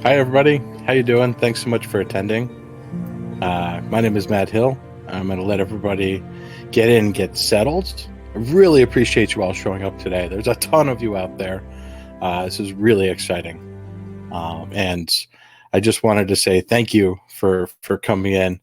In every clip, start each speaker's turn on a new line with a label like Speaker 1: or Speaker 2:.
Speaker 1: Hi, everybody. How you doing? Thanks so much for attending. My name is Matt Hill. I'm going to let everybody get settled. I really appreciate you all showing up today. There's a ton of you out there. This is really exciting. And I just wanted to say thank you for coming in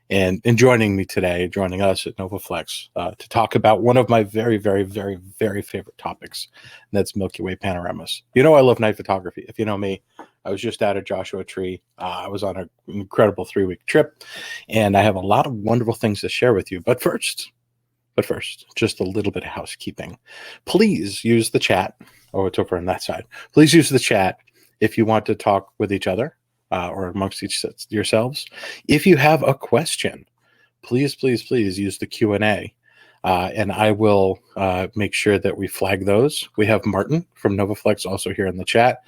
Speaker 1: and joining me today, joining us at NovaFlex to talk about one of my very, very, very, very favorite topics, and that's Milky Way Panoramas. You know I love night photography. If you know me, I was just out of Joshua Tree. I was on an incredible 3-week trip, and I have a lot of wonderful things to share with you. But first, just a little bit of housekeeping. Please use the chat. Oh, it's over on that side. Please use the chat if you want to talk with each other or amongst yourselves. If you have a question, please use the Q&A. And I will make sure that we flag those. We have Martin from NovaFlex also here in the chat.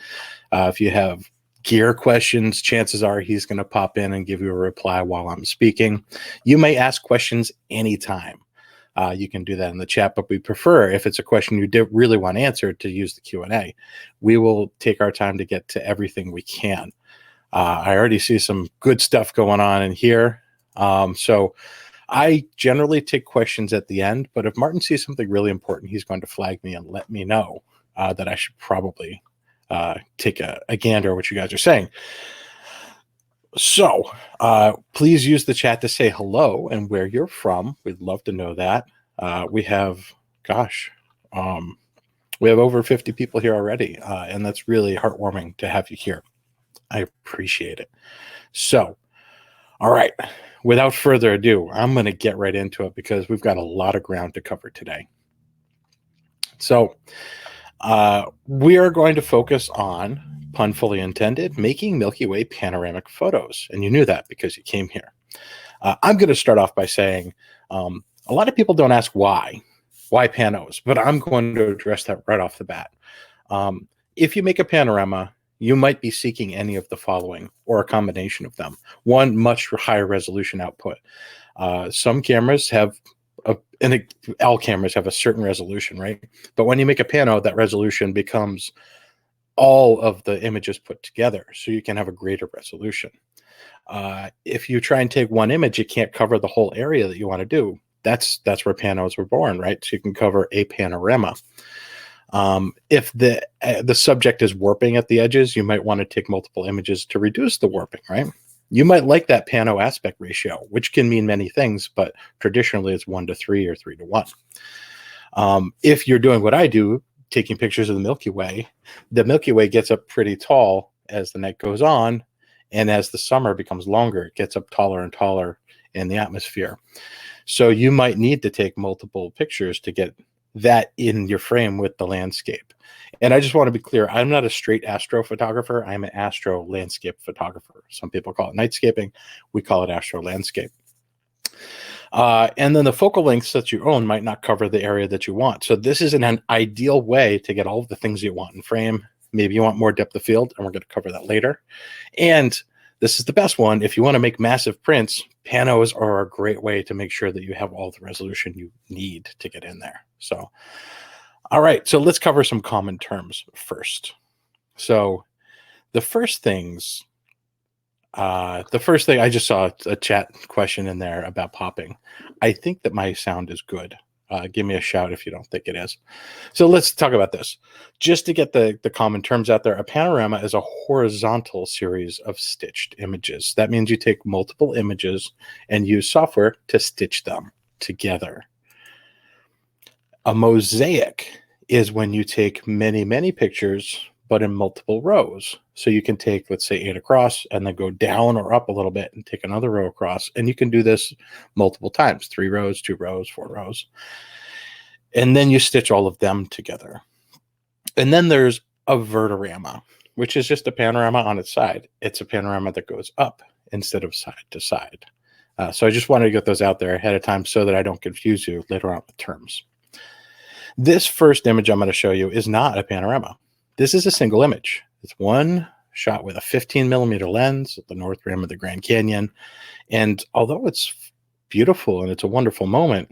Speaker 1: If you have gear questions, chances are he's going to pop in and give you a reply while I'm speaking. You may ask questions anytime. You can do that in the chat, but we prefer, if it's a question you really want answered, to use the Q&A. We will take our time to get to everything we can. I already see some good stuff going on in here. So I generally take questions at the end, but if Martin sees something really important, he's going to flag me and let me know that I should probably take a gander at what you guys are saying. So please use the chat to say hello and where you're from. We'd love to know that. We have over 50 people here already, and that's really heartwarming to have you here. I appreciate it. So, all right, without further ado, I'm going to get right into it because we've got a lot of ground to cover today. So we are going to focus on, pun fully intended, making Milky Way panoramic photos. And you knew that because you came here. I'm going to start off by saying a lot of people don't ask why panos, but I'm going to address that right off the bat. If you make a panorama, you might be seeking any of the following or a combination of them. One, much higher resolution output. Some cameras have, all cameras have a certain resolution, right? But when you make a pano, that resolution becomes all of the images put together, so you can have a greater resolution. If you try and take one image, you can't cover the whole area that you want to do. That's where panos were born, right? So you can cover a panorama. If the subject is warping at the edges, you might want to take multiple images to reduce the warping, right? You might like that pano aspect ratio, which can mean many things, but traditionally it's 1:3 or 3:1. If you're doing what I do, taking pictures of the Milky Way gets up pretty tall as the night goes on, and as the summer becomes longer, it gets up taller and taller in the atmosphere. So you might need to take multiple pictures to get that in your frame with the landscape. And I just want to be clear, I'm not a straight astro photographer. I'm an astro landscape photographer. Some people call it nightscaping. We call it astro landscape. And then the focal lengths that you own might not cover the area that you want. So this is an ideal way to get all of the things you want in frame. Maybe you want more depth of field, and we're going to cover that later. And this is the best one. If you want to make massive prints, panos are a great way to make sure that you have all the resolution you need to get in there. So, all right, so let's cover some common terms first. So the first thing, I just saw a chat question in there about popping. I think that my sound is good. Give me a shout if you don't think it is. So let's talk about this. Just to get the common terms out there, a panorama is a horizontal series of stitched images. That means you take multiple images and use software to stitch them together. A mosaic is when you take many pictures, but in multiple rows. So you can take, let's say, 8 across and then go down or up a little bit and take another row across. And you can do this multiple times, 3 rows, 2 rows, 4 rows. And then you stitch all of them together. And then there's a vertorama, which is just a panorama on its side. It's a panorama that goes up instead of side to side. So I just wanted to get those out there ahead of time so that I don't confuse you later on with terms. This first image I'm going to show you is not a panorama. This is a single image. It's one shot with a 15mm lens at the north rim of the Grand Canyon. And although it's beautiful and it's a wonderful moment,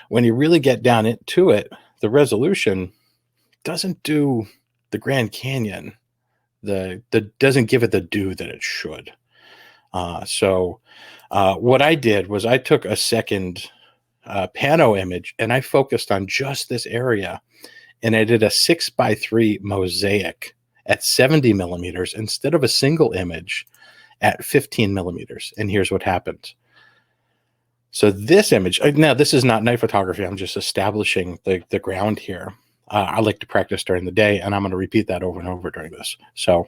Speaker 1: when you really get down into it, the resolution doesn't do the Grand Canyon doesn't give it the due that it should. So what I did was I took a second pano image and I focused on just this area, and I did a 6x3 mosaic at 70 millimeters instead of a single image at 15 millimeters. And here's what happened. So this image, now this is not night photography. I'm just establishing the ground here. I like to practice during the day, and I'm going to repeat that over and over during this. So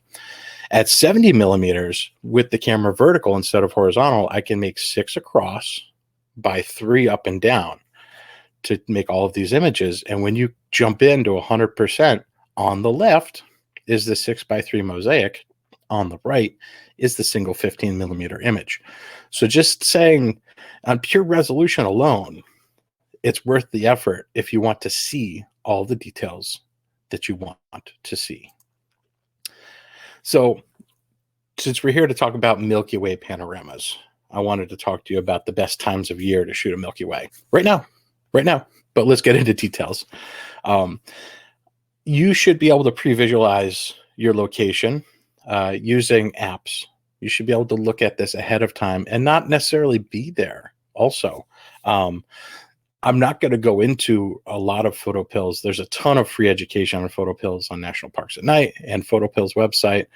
Speaker 1: at 70 millimeters with the camera vertical instead of horizontal, I can make 6 across by 3 up and down to make all of these images. And when you jump into 100%, on the left is the 6x3 mosaic. On the right is the single 15 millimeter image. So just saying on pure resolution alone, it's worth the effort if you want to see all the details that you want to see. So since we're here to talk about Milky Way panoramas, I wanted to talk to you about the best times of year to shoot a Milky Way right now, but let's get into details. You should be able to pre-visualize your location using apps. You should be able to look at this ahead of time and not necessarily be there also. I'm not going to go into a lot of photo pills. There's a ton of free education on photo pills on National Parks at Night and Photo Pills website.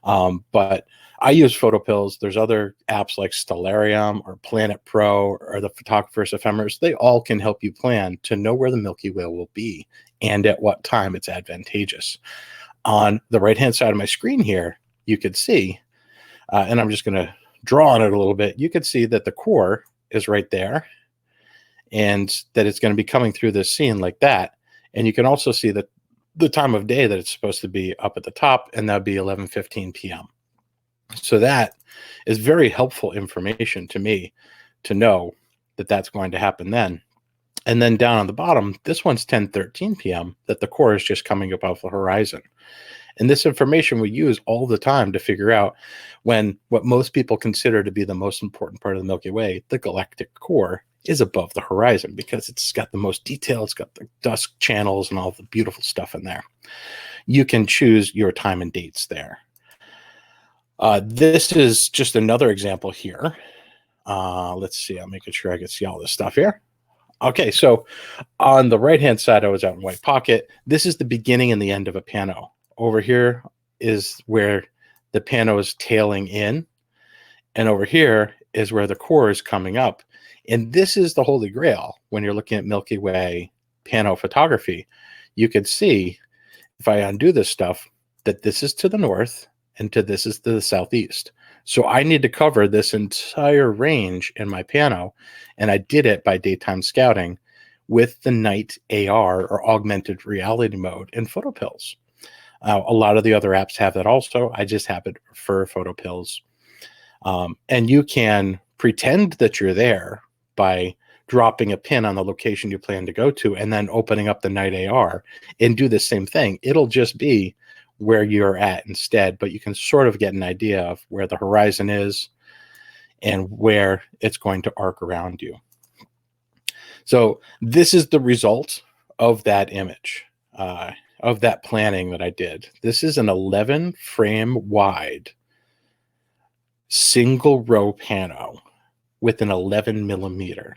Speaker 1: But I use photo pills. There's other apps like Stellarium or Planet Pro or the Photographer's Ephemeris. They all can help you plan to know where the Milky Way will be and at what time it's advantageous. On the right-hand side of my screen here, you could see, and I'm just going to draw on it a little bit. You could see that the core is right there, and that it's going to be coming through this scene like that. And you can also see that the time of day that it's supposed to be up at the top, and that'd be 11:15 p.m. So that is very helpful information to me to know that that's going to happen then. And then down on the bottom, this one's 10:13 p.m. that the core is just coming above the horizon. And this information we use all the time to figure out when what most people consider to be the most important part of the Milky Way, the galactic core, is above the horizon because it's got the most detail. It's got the dusk channels and all the beautiful stuff in there. You can choose your time and dates there. This is just another example here. Let's see. I'm making sure I can see all this stuff here. Okay, so on the right-hand side, I was out in White Pocket. This is the beginning and the end of a pano. Over here is where the pano is tailing in, and over here is where the core is coming up. And this is the holy grail when you're looking at Milky Way pano photography. You could see, if I undo this stuff, that this is to the north and this is to the southeast. So I need to cover this entire range in my pano, and I did it by daytime scouting with the night AR or augmented reality mode in photo pills. A lot of the other apps have that also. I just happen to prefer photo pills. And you can pretend that you're there by dropping a pin on the location you plan to go to and then opening up the night AR and do the same thing. It'll just be where you're at instead, but you can sort of get an idea of where the horizon is and where it's going to arc around you. So this is the result of that image, of that planning that I did. This is an 11 frame wide single row pano with an 11 millimeter.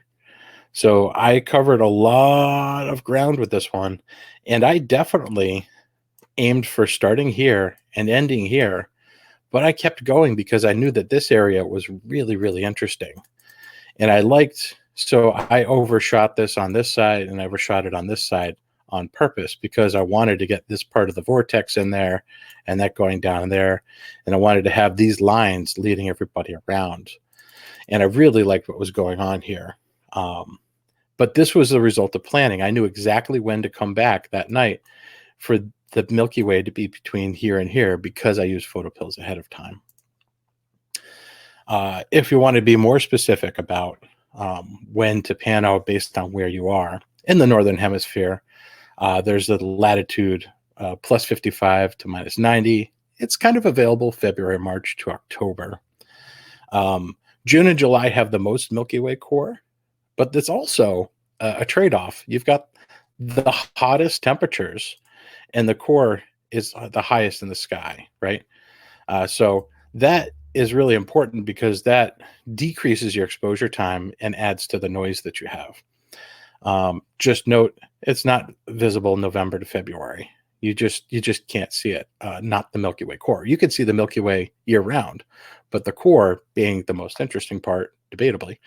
Speaker 1: So I covered a lot of ground with this one, and I definitely aimed for starting here and ending here, but I kept going because I knew that this area was really, really interesting. And I liked, so I overshot this on this side and I overshot it on this side on purpose because I wanted to get this part of the vortex in there and that going down there. And I wanted to have these lines leading everybody around. And I really liked what was going on here. But this was the result of planning. I knew exactly when to come back that night for the Milky Way to be between here and here because I used photo pills ahead of time. If you want to be more specific about when to pan out based on where you are in the Northern Hemisphere, there's the latitude plus 55 to minus 90. It's kind of available February, March to October. June and July have the most Milky Way core, but there's also a trade-off. You've got the hottest temperatures and the core is the highest in the sky, right? So that is really important because that decreases your exposure time and adds to the noise that you have. Just note, it's not visible November to February. You just can't see it. Not the Milky Way core. You can see the Milky Way year round, but the core, being the most interesting part, debatably,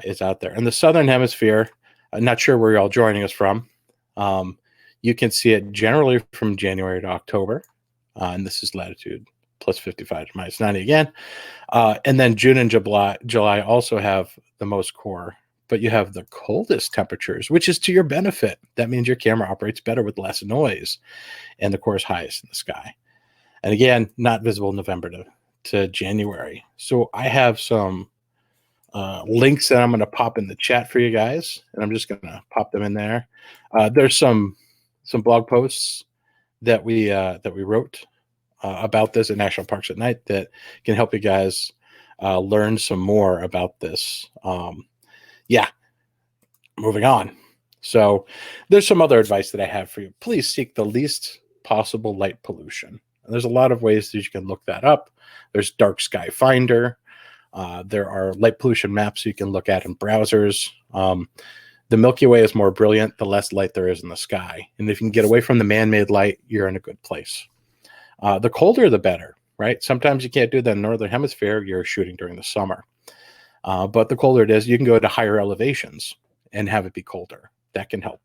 Speaker 1: is out there. In the southern hemisphere, I'm not sure where you're all joining us from. You can see it generally from January to October, and this is latitude plus 55 to minus 90 again. And then June and July also have the most core, but you have the coldest temperatures, which is to your benefit. That means your camera operates better with less noise, and the core is highest in the sky. And again, not visible November to January. So I have some links that I'm going to pop in the chat for you guys, and I'm just going to pop them in there. There's some blog posts that we wrote about this at National Parks at Night that can help you guys learn some more about this. Yeah, moving on. So there's some other advice that I have for you. Please seek the least possible light pollution. And there's a lot of ways that you can look that up. There's Dark Sky Finder. There are light pollution maps you can look at in browsers. The Milky Way is more brilliant the less light there is in the sky. And if you can get away from the man-made light, you're in a good place. The colder, the better, right? Sometimes you can't do that in the northern hemisphere. You're shooting during the summer. But the colder it is, you can go to higher elevations and have it be colder. That can help.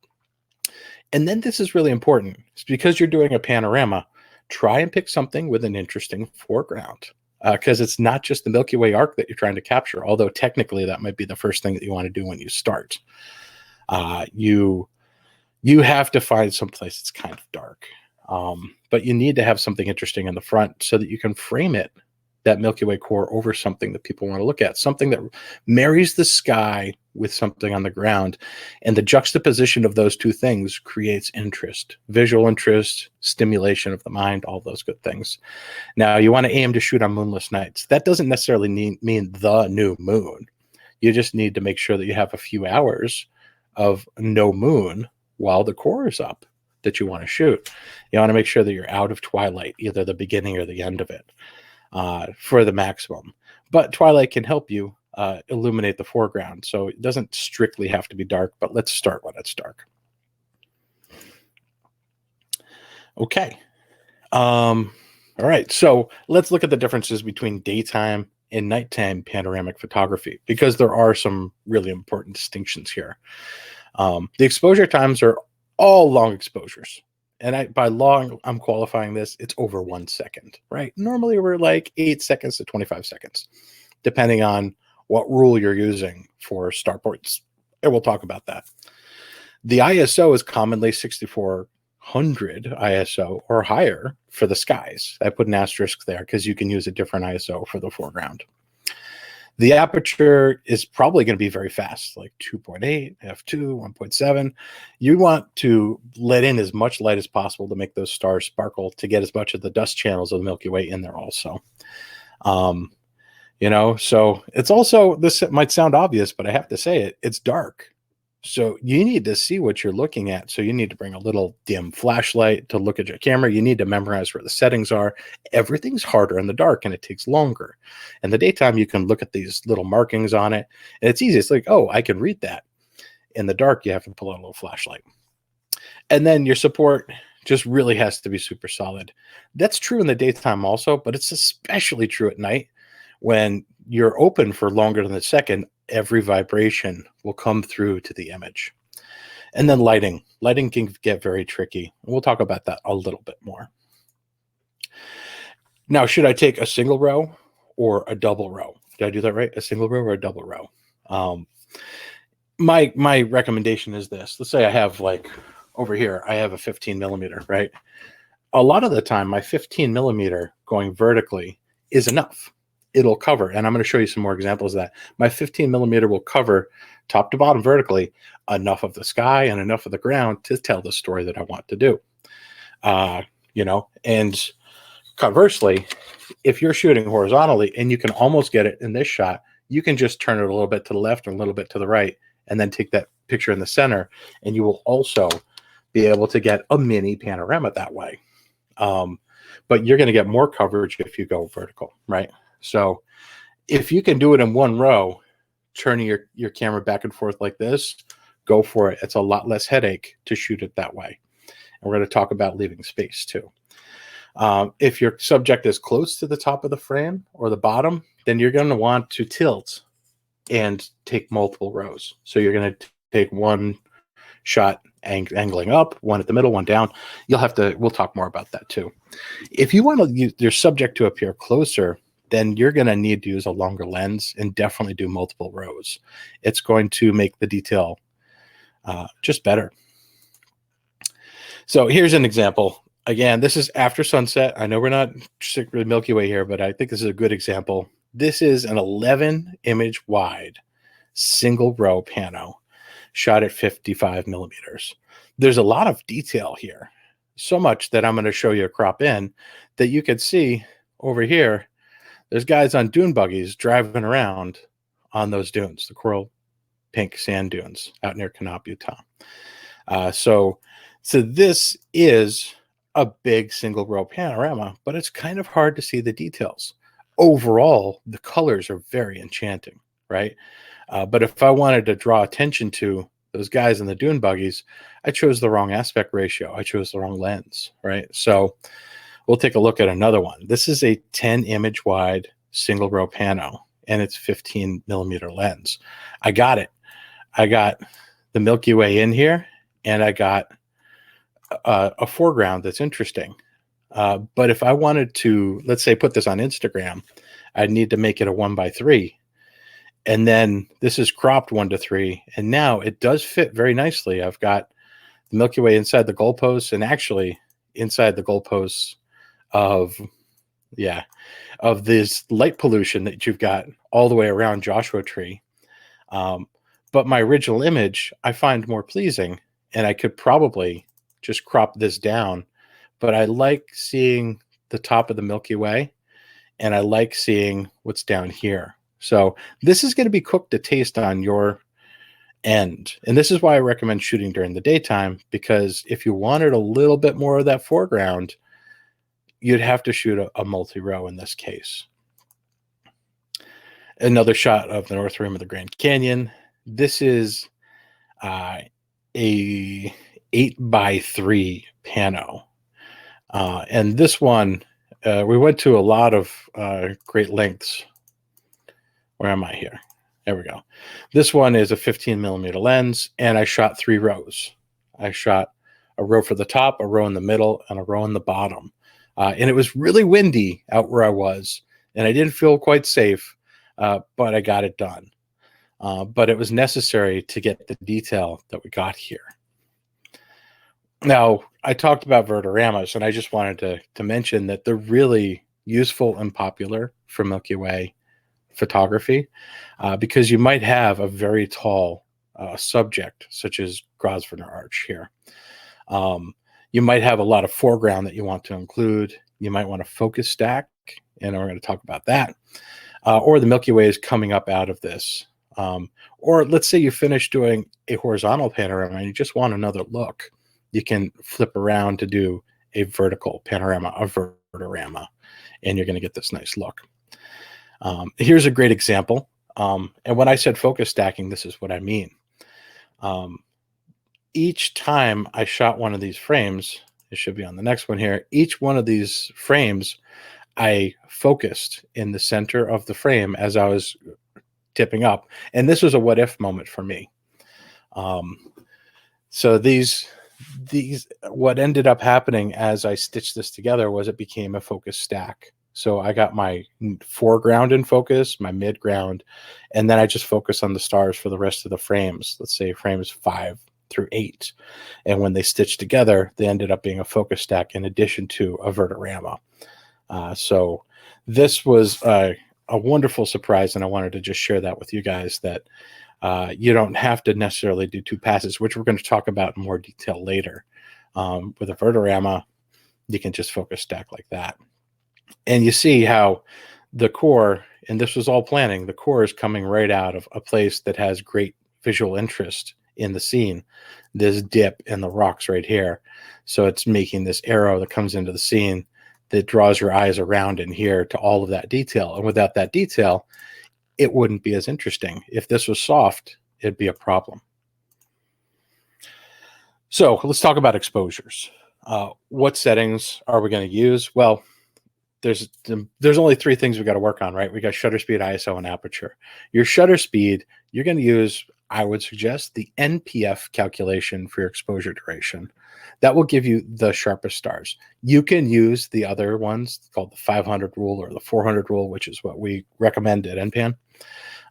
Speaker 1: And then this is really important. It's because you're doing a panorama, try and pick something with an interesting foreground. Because it's not just the Milky Way arc that you're trying to capture, although technically that might be the first thing that you want to do when you start. You have to find some place that's kind of dark. But you need to have something interesting in the front so that you can frame it, that Milky Way core, over something that people want to look at, something that marries the sky with something on the ground. And the juxtaposition of those two things creates interest, visual interest, stimulation of the mind, all those good things. Now, you want to aim to shoot on moonless nights. That doesn't necessarily mean the new moon. You just need to make sure that you have a few hours of no moon while the core is up that you want to shoot. You want to make sure that you're out of twilight, either the beginning or the end of it, for the maximum. But twilight can help you illuminate the foreground, so it doesn't strictly have to be dark, but let's start when it's dark. Okay. All right, so let's look at the differences between daytime and nighttime panoramic photography, because there are some really important distinctions here. The exposure times are all long exposures. And by long, I'm qualifying this, it's over 1 second, right? Normally we're like 8 seconds to 25 seconds, depending on what rule you're using for start points. And we'll talk about that. The ISO is commonly 6400 ISO or higher for the skies. I put an asterisk there because you can use a different ISO for the foreground. The aperture is probably going to be very fast, like 2.8, f2, 1.7. You want to let in as much light as possible to make those stars sparkle, to get as much of the dust channels of the Milky Way in there also. So it's also, this might sound obvious, but I have to say it, it's dark. So you need to see what you're looking at. So you need to bring a little dim flashlight to look at your camera. You need to memorize where the settings are. Everything's harder in the dark and it takes longer. In the daytime, you can look at these little markings on it. And it's easy. It's like, oh, I can read that. In the dark, you have to pull out a little flashlight. And then your support just really has to be super solid. That's true in the daytime also, but it's especially true at night when you're open for longer than a second. Every vibration will come through to the image. And then lighting. Lighting can get very tricky. We'll talk about that a little bit more. Now, should I take a single row or a double row? Did I do that right? A single row or a double row? My recommendation is this. Let's say I have, like, over here, I have a 15 millimeter, right? A lot of the time, my 15 millimeter going vertically is enough. It'll cover, and I'm going to show you some more examples of that. My 15 millimeter will cover top to bottom vertically enough of the sky and enough of the ground to tell the story that I want to do. And conversely, if you're shooting horizontally and you can almost get it in this shot, you can just turn it a little bit to the left and a little bit to the right, and then take that picture in the center, and you will also be able to get a mini panorama that way. but you're going to get more coverage if you go vertical, right? So if you can do it in one row, turning your camera back and forth like this, go for it. It's a lot less headache to shoot it that way. And we're going to talk about leaving space too. If your subject is close to the top of the frame or the bottom, then you're going to want to tilt and take multiple rows. So you're going to take one shot angling up, one at the middle, one down. We'll talk more about that too. If you want to use your subject to appear closer, then you're going to need to use a longer lens and definitely do multiple rows. It's going to make the detail just better. So here's an example. Again, this is after sunset. I know we're not strict with Milky Way here, but I think this is a good example. This is an 11 image wide single row pano shot at 55 millimeters. There's a lot of detail here, so much that I'm going to show you a crop in that you can see over here. There's guys on dune buggies driving around on those dunes, the coral pink sand dunes out near Kanab, Utah. So this is a big single row panorama, but it's kind of hard to see the details. Overall, the colors are very enchanting, right? But if I wanted to draw attention to those guys in the dune buggies, I chose the wrong aspect ratio. I chose the wrong lens, right? So we'll take a look at another one. This is a 10 image wide single row pano, and it's 15 millimeter lens. I got it. I got the Milky Way in here, and I got a foreground that's interesting. But if I wanted to, let's say, put this on Instagram, I'd need to make it a 1:3. And then this is cropped 1:3. And now it does fit very nicely. I've got the Milky Way inside the goalposts, and actually inside the goalposts of this light pollution that you've got all the way around Joshua Tree. But my original image, I find more pleasing, and I could probably just crop this down. But I like seeing the top of the Milky Way, and I like seeing what's down here. So this is going to be cooked to taste on your end. And this is why I recommend shooting during the daytime, because if you wanted a little bit more of that foreground, you'd have to shoot a multi-row in this case. Another shot of the North Rim of the Grand Canyon. This is a 8:3 pano. And this one, we went to a lot of great lengths. Where am I here? There we go. This one is a 15 millimeter lens, and I shot 3 rows. I shot a row for the top, a row in the middle, and a row in the bottom. And it was really windy out where I was, and I didn't feel quite safe, but I got it done. But it was necessary to get the detail that we got here. Now, I talked about Vertoramas, and I just wanted to mention that they're really useful and popular for Milky Way photography, because you might have a very tall subject, such as Grosvenor Arch here. You might have a lot of foreground that you want to include. You might want to focus stack, and we're going to talk about that. Or the Milky Way is coming up out of this. Or let's say you finish doing a horizontal panorama and you just want another look. You can flip around to do a vertical panorama, a Vertorama, and you're going to get this nice look. Here's a great example. And when I said focus stacking, this is what I mean. Each time I shot one of these frames, it should be on the next one here, each one of these frames, I focused in the center of the frame as I was tipping up. And this was a what if moment for me. So what ended up happening as I stitched this together was it became a focus stack. So I got my foreground in focus, my midground, and then I just focus on the stars for the rest of the frames. Let's say frames 5 through 8. And when they stitched together, they ended up being a focus stack in addition to a Vertorama. So this was a wonderful surprise, and I wanted to just share that with you guys, that you don't have to necessarily do 2 passes, which we're going to talk about in more detail later. With a Vertorama, you can just focus stack like that. And you see how the core, and this was all planning, the core is coming right out of a place that has great visual interest in the scene, this dip in the rocks right here. So it's making this arrow that comes into the scene that draws your eyes around in here to all of that detail. And without that detail, it wouldn't be as interesting. If this was soft, it'd be a problem. So let's talk about exposures. What settings are we going to use? Well, there's only three things we got to work on, right? We got shutter speed, ISO, and aperture. Your shutter speed, you're going to use, I would suggest, the NPF calculation for your exposure duration. That will give you the sharpest stars. You can use the other ones called the 500 rule or the 400 rule, which is what we recommend at NPAN.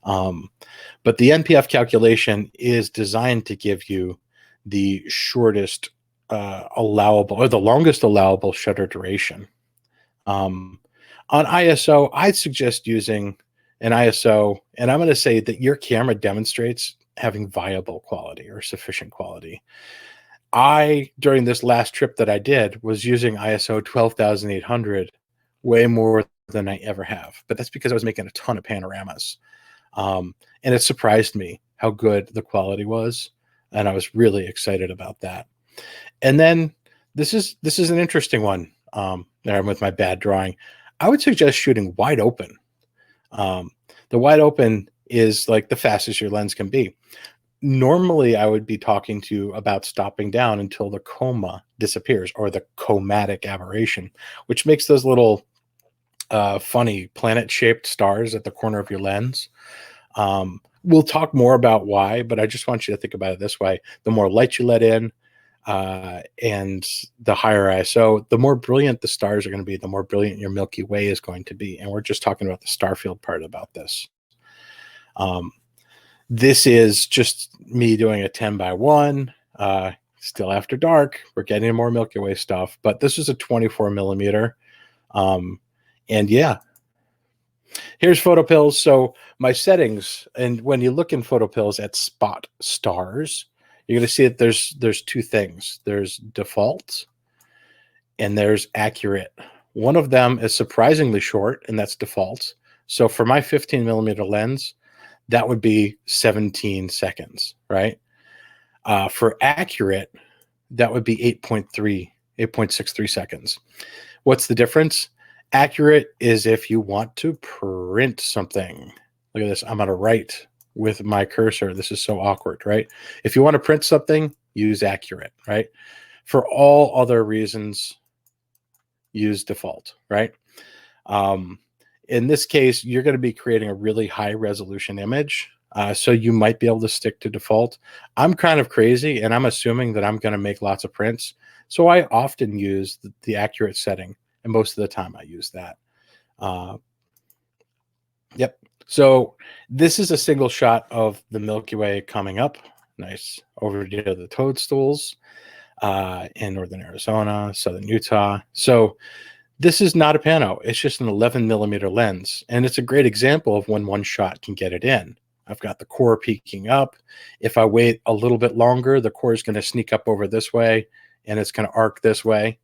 Speaker 1: But the NPF calculation is designed to give you the shortest allowable or the longest allowable shutter duration. On ISO, I'd suggest using an ISO, and I'm going to say that your camera demonstrates having viable quality or sufficient quality. During this last trip that I did, was using ISO 12,800 way more than I ever have. But that's because I was making a ton of panoramas. And it surprised me how good the quality was. And I was really excited about that. And then this is an interesting one. There I'm with my bad drawing. I would suggest shooting wide open. The wide open is like the fastest your lens can be. Normally, I would be talking to you about stopping down until the coma disappears, or the chromatic aberration, which makes those little funny planet-shaped stars at the corner of your lens. We'll talk more about why, but I just want you to think about it this way. The more light you let in, and the higher ISO, the more brilliant the stars are going to be, the more brilliant your Milky Way is going to be. And we're just talking about the star field part about this. This is just me doing a 10 by 1, still after dark. We're getting more Milky Way stuff, but this is a 24 millimeter. And yeah, here's PhotoPills. So my settings, and when you look in PhotoPills at spot stars, you're going to see that there's two things. There's default and there's accurate. One of them is surprisingly short, and that's default. So for my 15 millimeter lens, that would be 17 seconds, right? For accurate, that would be 8.63 seconds. What's the difference? Accurate is if you want to print something. Look at this. I'm going to write with my cursor. This is so awkward, right? If you want to print something, use accurate, right? For all other reasons, use default, right? In this case, you're going to be creating a really high resolution image. So you might be able to stick to default. I'm kind of crazy, and I'm assuming that I'm going to make lots of prints. So I often use the accurate setting, and most of the time I use that. Yep. So this is a single shot of the Milky Way coming up. Nice overview of the toadstools in northern Arizona, southern Utah. So this is not a pano. It's just an 11 millimeter lens. And it's a great example of when one shot can get it in. I've got the core peeking up. If I wait a little bit longer, the core is going to sneak up over this way, and it's going to arc this way.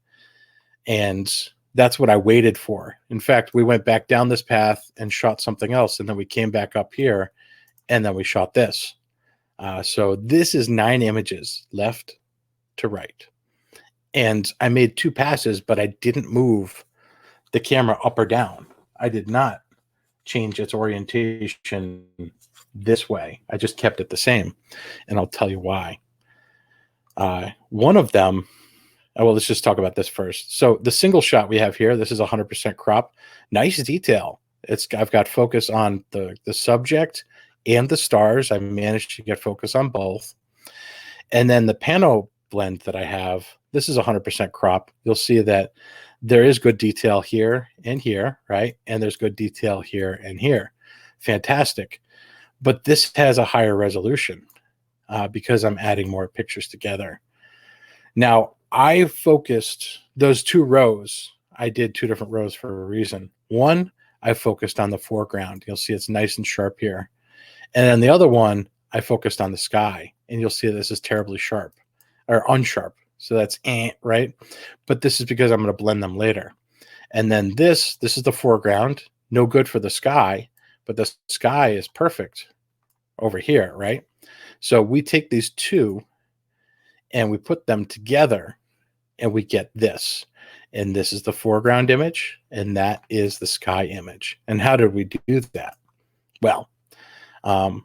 Speaker 1: And that's what I waited for. In fact, we went back down this path and shot something else, and then we came back up here, and then we shot this. So this is 9 images left to right. And I made 2 passes, but I didn't move the camera up or down. I did not change its orientation this way. I just kept it the same, and I'll tell you why. One of them, well, let's just talk about this first. So the single shot we have here, this is 100% crop. Nice detail. I've got focus on the subject and the stars. I managed to get focus on both. And then the pano blend that I have, this is 100% crop. You'll see that there is good detail here and here, right? And there's good detail here and here. Fantastic. But this has a higher resolution because I'm adding more pictures together. Now, I focused those 2 rows. I did 2 different rows for a reason. One, I focused on the foreground. You'll see it's nice and sharp here. And then the other one, I focused on the sky. And you'll see this is terribly sharp or unsharp. So that's right? But this is because I'm going to blend them later. And then this is the foreground. No good for the sky, but the sky is perfect over here, right? So we take these 2 and we put them together and we get this. and this is the foreground image, and that is the sky image. And how did we do that? Well,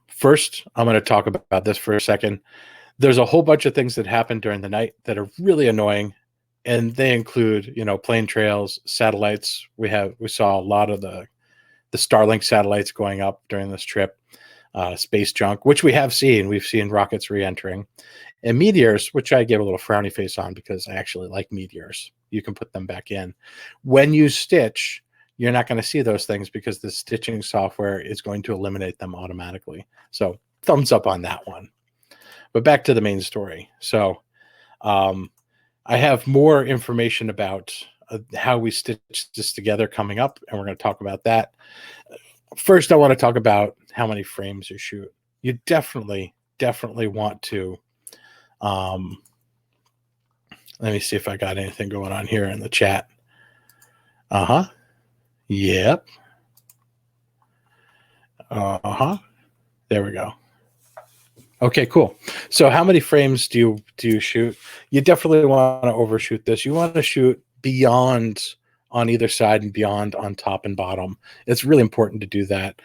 Speaker 1: first, I'm going to talk about this for a second. There's a whole bunch of things that happen during the night that are really annoying, and they include, plane trails, satellites. We saw a lot of the Starlink satellites going up during this trip, space junk, which we have seen. We've seen rockets re-entering, and meteors, which I gave a little frowny face on because I actually like meteors. You can put them back in. When you stitch, you're not going to see those things because the stitching software is going to eliminate them automatically. So thumbs up on that one. But back to the main story. So I have more information about how we stitch this together coming up, and we're going to talk about that. First, I want to talk about how many frames you shoot. You definitely want to. Let me see if I got anything going on here in the chat. Yep. There we go. Okay, cool. So how many frames do you shoot? You definitely want to overshoot this. You want to shoot beyond on either side and beyond on top and bottom. It's really important to do that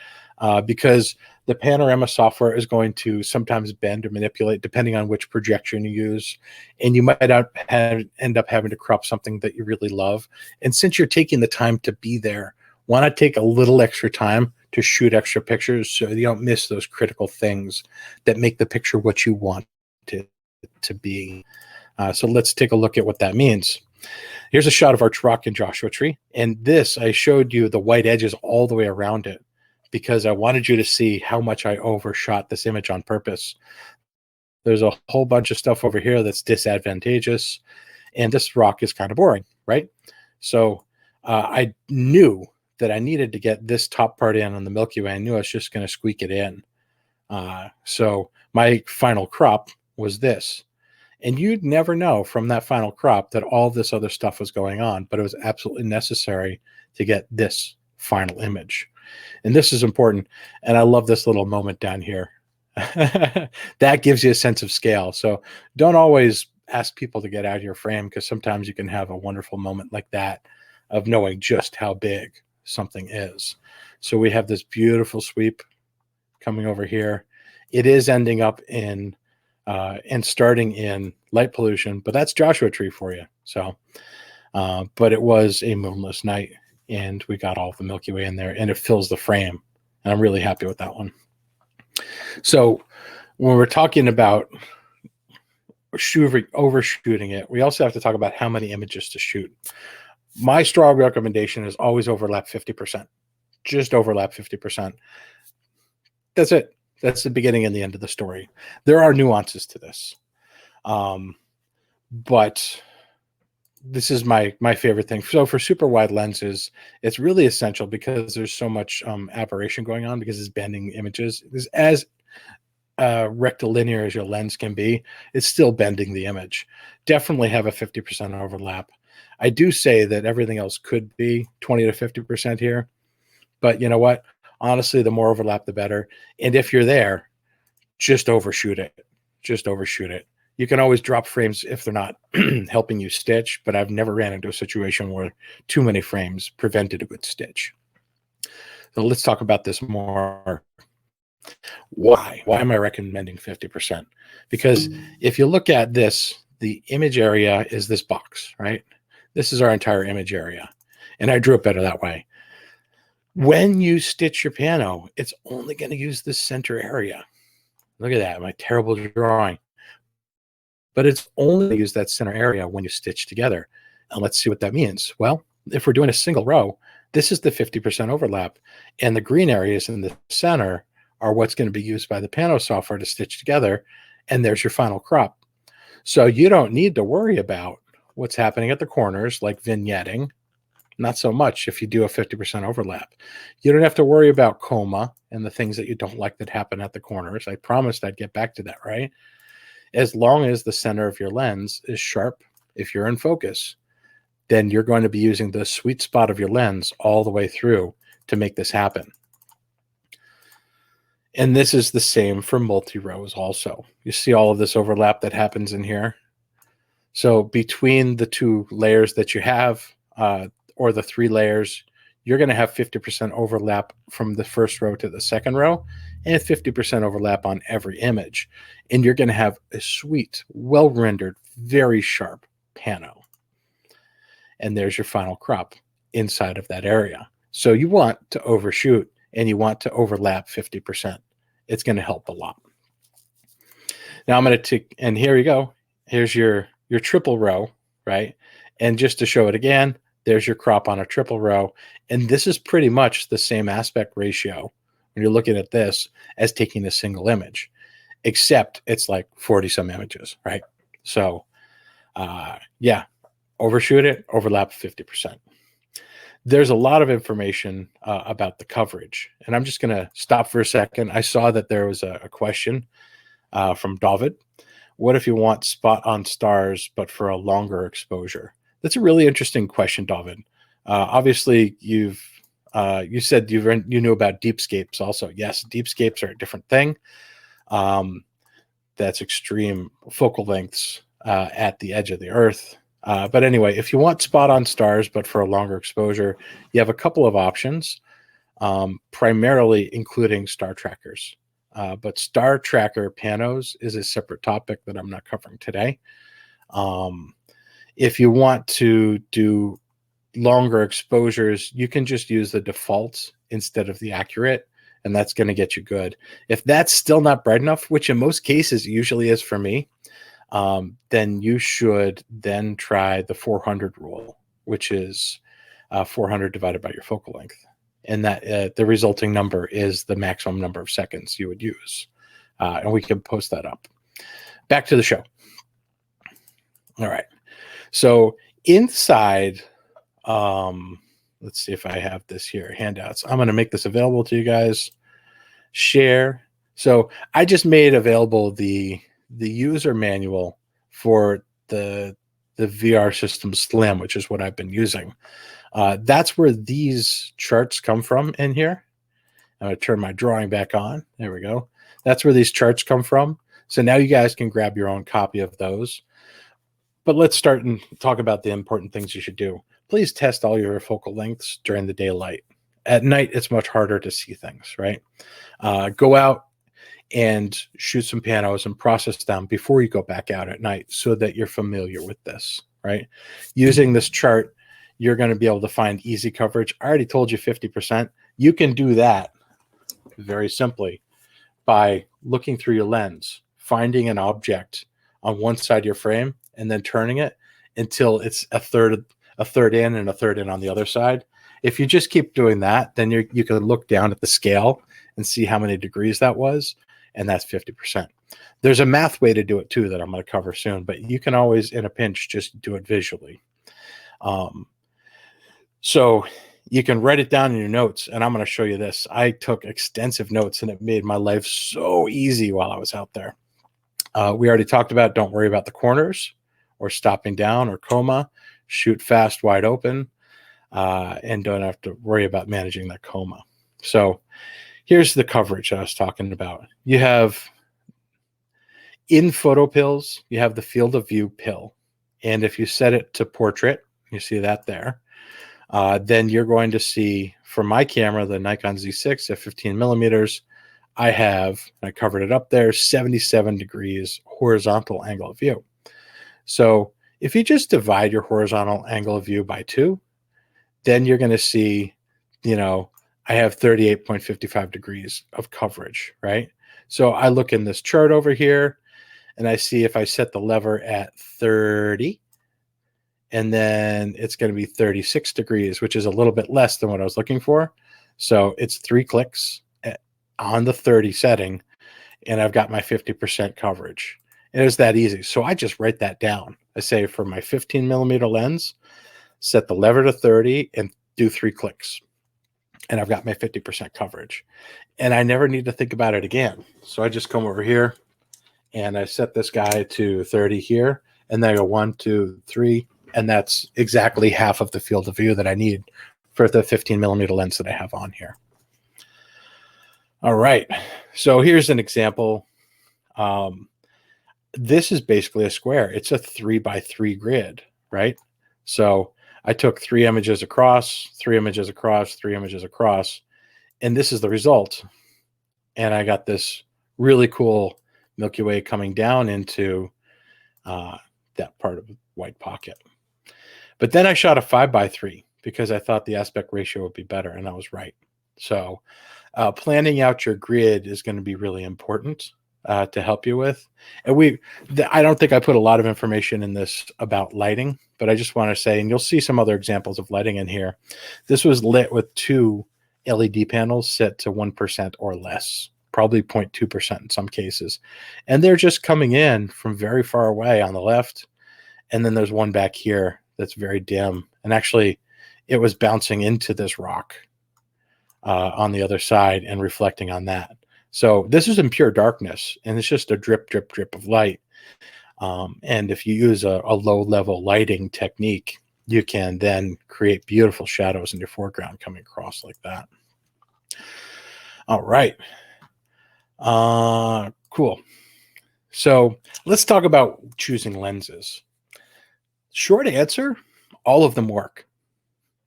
Speaker 1: because the panorama software is going to sometimes bend or manipulate depending on which projection you use. And you might end up having to crop something that you really love. And since you're taking the time to be there, want to take a little extra time to shoot extra pictures so you don't miss those critical things that make the picture what you want it to be. So let's take a look at what that means. Here's a shot of our truck in Joshua Tree. And this, I showed you the white edges all the way around it because I wanted you to see how much I overshot this image on purpose. There's a whole bunch of stuff over here that's disadvantageous. And this rock is kind of boring, right? So I knew that I needed to get this top part in on the Milky Way. I knew I was just going to squeak it in. So my final crop was this. And you'd never know from that final crop that all this other stuff was going on, but it was absolutely necessary to get this final image. And this is important. And I love this little moment down here. That gives you a sense of scale. So don't always ask people to get out of your frame because sometimes you can have a wonderful moment like that of knowing just how big something is. So we have this beautiful sweep coming over here. It is ending up in and starting in light pollution, but that's Joshua Tree for you. So, but it was a moonless night and we got all the Milky Way in there and it fills the frame. And I'm really happy with that one. So when we're talking about overshooting it, we also have to talk about how many images to shoot. My strong recommendation is always overlap 50%. Just overlap 50%. That's it. That's the beginning and the end of the story. There are nuances to this. But this is my favorite thing. So for super wide lenses, it's really essential because there's so much aberration going on because it's bending images. It's as rectilinear as your lens can be, it's still bending the image. Definitely have a 50% overlap. I do say that everything else could be 20 to 50% here, but you know what? Honestly, the more overlap, the better. And if you're there, just overshoot it. Just overshoot it. You can always drop frames if they're not helping you stitch, but I've never ran into a situation where too many frames prevented a good stitch. So let's talk about this more. Why am I recommending 50%? Because if you look at this, the image area is this box, right? This is our entire image area. And I drew it better that way. When you stitch your pano, it's only going to use this center area. Look at that, my terrible drawing. But it's only going to use that center area when you stitch together. And let's see what that means. Well, if we're doing a single row, this is the 50% overlap. And the green areas in the center are what's going to be used by the Pano software to stitch together. And there's your final crop. So you don't need to worry about what's happening at the corners, like vignetting. Not so much if you do a 50% overlap. You don't have to worry about coma and the things that you don't like that happen at the corners. I promised I'd get back to that, right? As long as the center of your lens is sharp, if you're in focus, then you're going to be using the sweet spot of your lens all the way through to make this happen. And this is the same for multi-rows also. You see all of this overlap that happens in here? So between the two layers that you have, or the three layers, you're going to have 50% overlap from the first row to the second row, and 50% overlap on every image. And you're going to have a sweet, well-rendered, very sharp pano. And there's your final crop inside of that area. So you want to overshoot and you want to overlap 50%. It's going to help a lot. Now I'm going to take, and here you go. Here's your triple row, right? And just to show it again, there's your crop on a triple row. And this is pretty much the same aspect ratio when you're looking at this as taking a single image, except it's like 40 some images, right? So yeah, overshoot it, overlap 50%. There's a lot of information about the coverage, and I'm just going to stop for a second. I saw that there was a question from David. What if you want spot on stars, but for a longer exposure? That's a really interesting question, David. Obviously, you said you knew about deepscapes also. Yes, deepscapes are a different thing. That's extreme focal lengths at the edge of the Earth. But anyway, if you want spot on stars, but for a longer exposure, you have a couple of options, primarily including star trackers. But star tracker panos is a separate topic that I'm not covering today. If you want to do longer exposures, you can just use the defaults instead of the accurate, and that's going to get you good. If that's still not bright enough, which in most cases usually is for me, then you should then try the 400 rule, which is 400 divided by your focal length. And that the resulting number is the maximum number of seconds you would use. And we can post that up. Back to the show. All right. So inside, let's see if I have this here, handouts. I'm going to make this available to you guys. Share. So I just made available the user manual for the VR system Slim, which is what I've been using. That's where these charts come from in here. I'm going to turn my drawing back on. There we go. That's where these charts come from. So now you guys can grab your own copy of those. But let's start and talk about the important things you should do. Please test all your focal lengths during the daylight. At night, it's much harder to see things, right? Go out and shoot some panos and process them before you go back out at night so that you're familiar with this, right? Using this chart, you're going to be able to find easy coverage. I already told you 50%. You can do that very simply by looking through your lens, finding an object on one side of your frame, and then turning it until it's a third in and a third in on the other side. If you just keep doing that, then you can look down at the scale and see how many degrees that was, and that's 50%. There's a math way to do it too that I'm going to cover soon, but you can always, in a pinch, just do it visually. So you can write it down in your notes, and I'm going to show you this. I took extensive notes, and it made my life so easy while I was out there. We already talked about don't worry about the corners or stopping down or coma. Shoot fast, wide open, and don't have to worry about managing that coma. So here's the coverage I was talking about. You have, in photo pills, you have the field of view pill. And if you set it to portrait, you see that there, then you're going to see, for my camera, the Nikon Z6 at 15 millimeters, I covered it up there, 77 degrees horizontal angle of view. So if you just divide your horizontal angle of view by 2, then you're going to see, I have 38.55 degrees of coverage, right? So I look in this chart over here, and I see if I set the lever at 30, and then it's going to be 36 degrees, which is a little bit less than what I was looking for. So it's 3 clicks on the 30 setting, and I've got my 50% coverage. It is that easy. So I just write that down. I say for my 15 millimeter lens, set the lever to 30 and do 3 clicks. And I've got my 50% coverage. And I never need to think about it again. So I just come over here and I set this guy to 30 here. And then I go 1, 2, 3. And that's exactly half of the field of view that I need for the 15 millimeter lens that I have on here. All right. So here's an example. this is basically a square. It's a 3x3 grid, right? So I took 3 images across, 3 images across, 3 images across, and this is the result. And I got this really cool Milky Way coming down into that part of the white pocket. But then I shot a 5x3 because I thought the aspect ratio would be better, and I was right. So planning out your grid is going to be really important to help you with. And I don't think I put a lot of information in this about lighting, but I just want to say, and you'll see some other examples of lighting in here. This was lit with 2 LED panels set to 1% or less, probably 0.2% in some cases. And they're just coming in from very far away on the left. And then there's one back here that's very dim. And actually, it was bouncing into this rock on the other side and reflecting on that. So this is in pure darkness, and it's just a drip, drip, drip of light. And if you use a low-level lighting technique, you can then create beautiful shadows in your foreground coming across like that. All right. Cool. So let's talk about choosing lenses. Short answer, all of them work.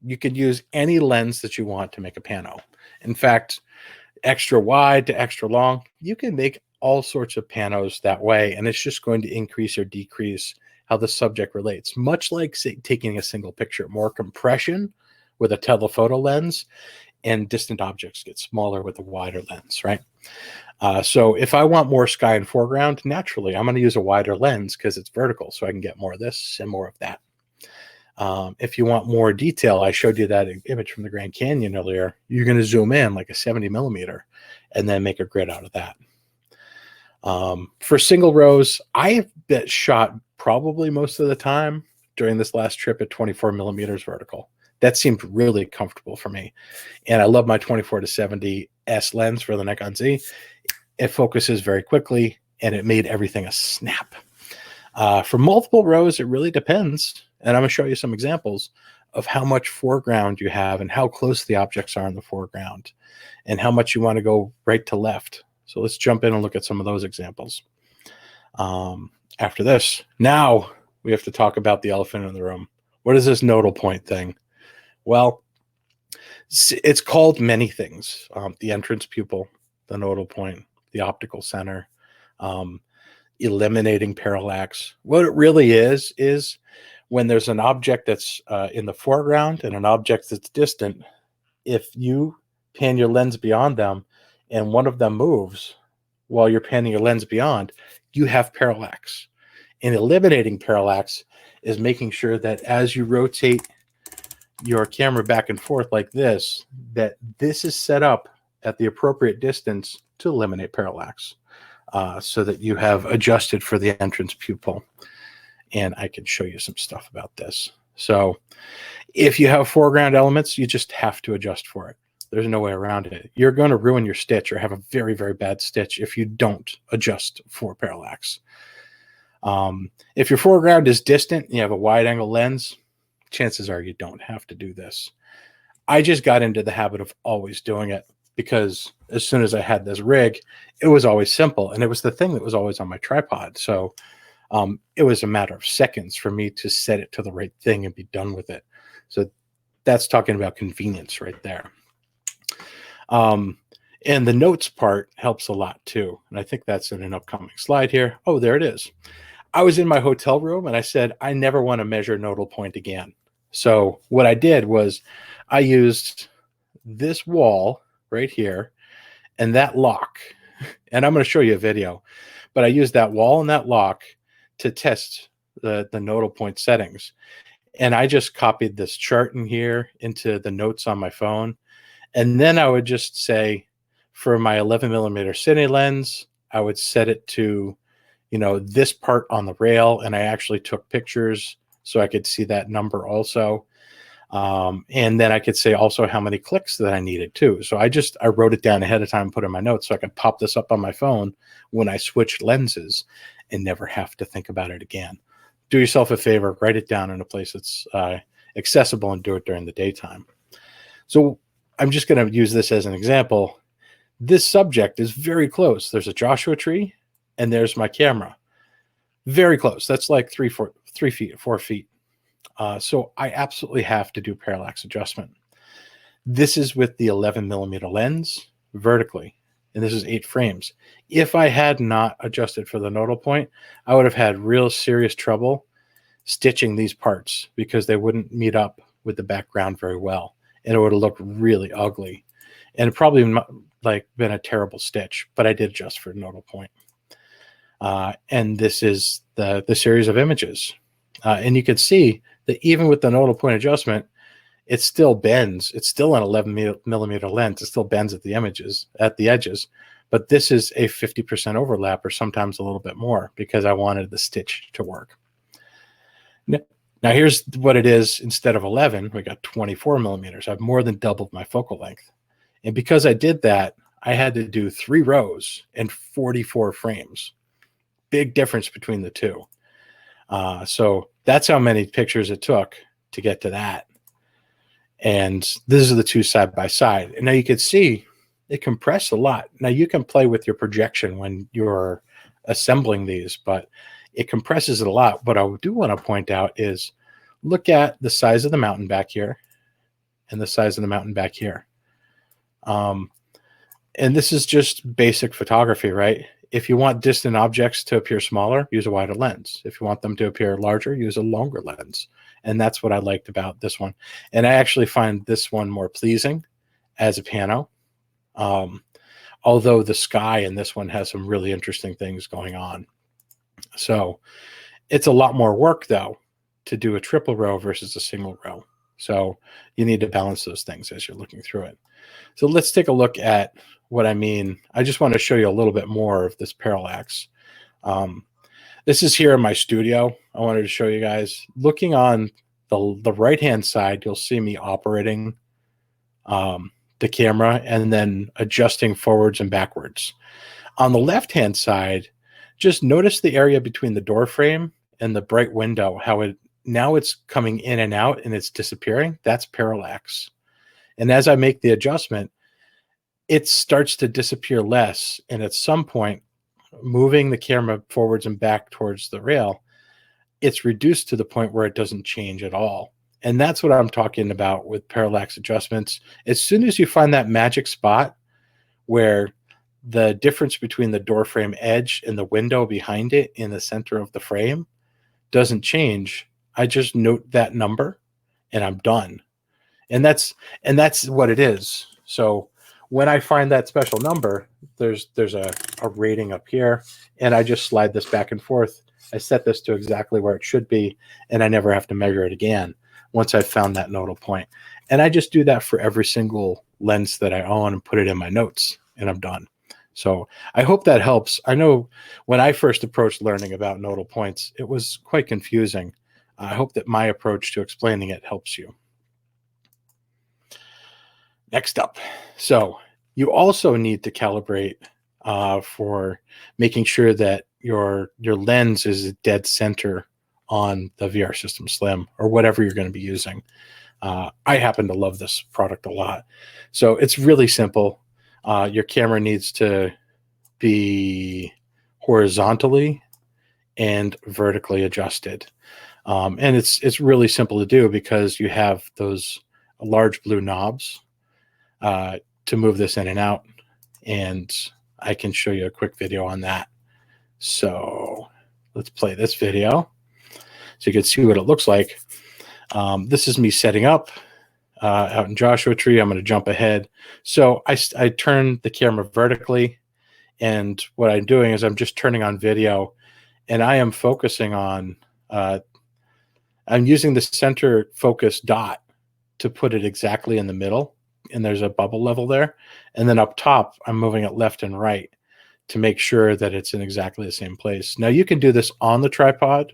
Speaker 1: You could use any lens that you want to make a pano. In fact, extra wide to extra long, you can make all sorts of panos that way, and it's just going to increase or decrease how the subject relates. Much like, say, taking a single picture, more compression with a telephoto lens, and distant objects get smaller with a wider lens, right? So if I want more sky in foreground, naturally, I'm going to use a wider lens because it's vertical, so I can get more of this and more of that. If you want more detail, I showed you that image from the Grand Canyon earlier. You're going to zoom in like a 70 millimeter and then make a grid out of that. For single rows, I have shot probably most of the time during this last trip at 24 millimeters vertical. That seemed really comfortable for me. And I love my 24 to 70 S lens for the Nikon Z. It focuses very quickly, and it made everything a snap. For multiple rows, it really depends. And I'm going to show you some examples of how much foreground you have and how close the objects are in the foreground and how much you want to go right to left. So let's jump in and look at some of those examples. After this, now we have to talk about the elephant in the room. What is this nodal point thing? Well, it's called many things. The entrance pupil, the nodal point, the optical center, eliminating parallax. What it really is when there's an object that's in the foreground and an object that's distant, if you pan your lens beyond them and one of them moves while you're panning your lens beyond, you have parallax. And eliminating parallax is making sure that as you rotate your camera back and forth like this, that this is set up at the appropriate distance to eliminate parallax, so that you have adjusted for the entrance pupil. And I can show you some stuff about this. So if you have foreground elements, you just have to adjust for it. There's no way around it. You're going to ruin your stitch or have a very, very bad stitch if you don't adjust for parallax. If your foreground is distant and you have a wide angle lens, chances are you don't have to do this. I just got into the habit of always doing it because as soon as I had this rig, it was always simple. And it was the thing that was always on my tripod. So it was a matter of seconds for me to set it to the right thing and be done with it. So that's talking about convenience right there. And the notes part helps a lot too. And I think that's in an upcoming slide here. Oh, there it is. I was in my hotel room and I said, I never want to measure nodal point again. So what I did was I used this wall right here and that lock. And I'm going to show you a video, but I used that wall and that lock to test the nodal point settings. And I just copied this chart in here into the notes on my phone. And then I would just say, for my 11 millimeter cine lens, I would set it to, you know, this part on the rail. And I actually took pictures so I could see that number also. And then I could say also how many clicks that I needed too. So I wrote it down ahead of time and put in my notes so I could pop this up on my phone when I switched lenses and never have to think about it again. Do yourself a favor, write it down in a place that's accessible and do it during the daytime. So I'm just going to use this as an example. This subject is very close. There's a Joshua tree and there's my camera. Very close. That's like 3 feet, 4 feet. So I absolutely have to do parallax adjustment. This is with the 11mm lens vertically, and this is 8 frames. If I had not adjusted for the nodal point, I would have had real serious trouble stitching these parts because they wouldn't meet up with the background very well, and it would have looked really ugly, and probably like been a terrible stitch. But I did adjust for nodal point, and this is the series of images, and you can see that even with the nodal point adjustment, it still bends. It's still an 11mm lens. It still bends at the edges, but this is a 50% overlap, or sometimes a little bit more, because I wanted the stitch to work. Now here's what it is. Instead of 11, we got 24mm. I've more than doubled my focal length. And because I did that, I had to do 3 rows and 44 frames. Big difference between the two. So that's how many pictures it took to get to that. And these are the two side by side. And now you can see it compressed a lot. Now you can play with your projection when you're assembling these, but it compresses it a lot. What I do want to point out is look at the size of the mountain back here and the size of the mountain back here. And this is just basic photography, right? If you want distant objects to appear smaller, use a wider lens. If you want them to appear larger, use a longer lens. And that's what I liked about this one. And I actually find this one more pleasing as a pano. Although the sky in this one has some really interesting things going on. So it's a lot more work, though, to do a triple row versus a single row. So you need to balance those things as you're looking through it. So let's take a look at what I mean. I just want to show you a little bit more of this parallax. This is here in my studio. I wanted to show you guys. Looking on the right-hand side, you'll see me operating the camera and then adjusting forwards and backwards. On the left-hand side, just notice the area between the door frame and the bright window, how now it's coming in and out and it's disappearing. That's parallax. And as I make the adjustment, it starts to disappear less. And at some point, moving the camera forwards and back towards the rail, it's reduced to the point where it doesn't change at all. And that's what I'm talking about with parallax adjustments. As soon as you find that magic spot where the difference between the door frame edge and the window behind it in the center of the frame doesn't change, I just note that number and I'm done. And that's what it is. So when I find that special number, there's a rating up here, and I just slide this back and forth. I set this to exactly where it should be, and I never have to measure it again once I've found that nodal point. And I just do that for every single lens that I own and put it in my notes, and I'm done. So I hope that helps. I know when I first approached learning about nodal points, it was quite confusing. I hope that my approach to explaining it helps you. Next up, so you also need to calibrate for making sure that your lens is dead center on the VR System Slim or whatever you're going to be using. I happen to love this product a lot. So it's really simple. Your camera needs to be horizontally and vertically adjusted. And it's really simple to do because you have those large blue knobs to move this in and out. And I can show you a quick video on that. So let's play this video so you can see what it looks like. This is me setting up out in Joshua Tree. I'm going to jump ahead. So I turn the camera vertically, and what I'm doing is I'm just turning on video, and I am focusing on, I'm using the center focus dot to put it exactly in the middle, and there's a bubble level there. And then up top, I'm moving it left and right to make sure that it's in exactly the same place. Now you can do this on the tripod,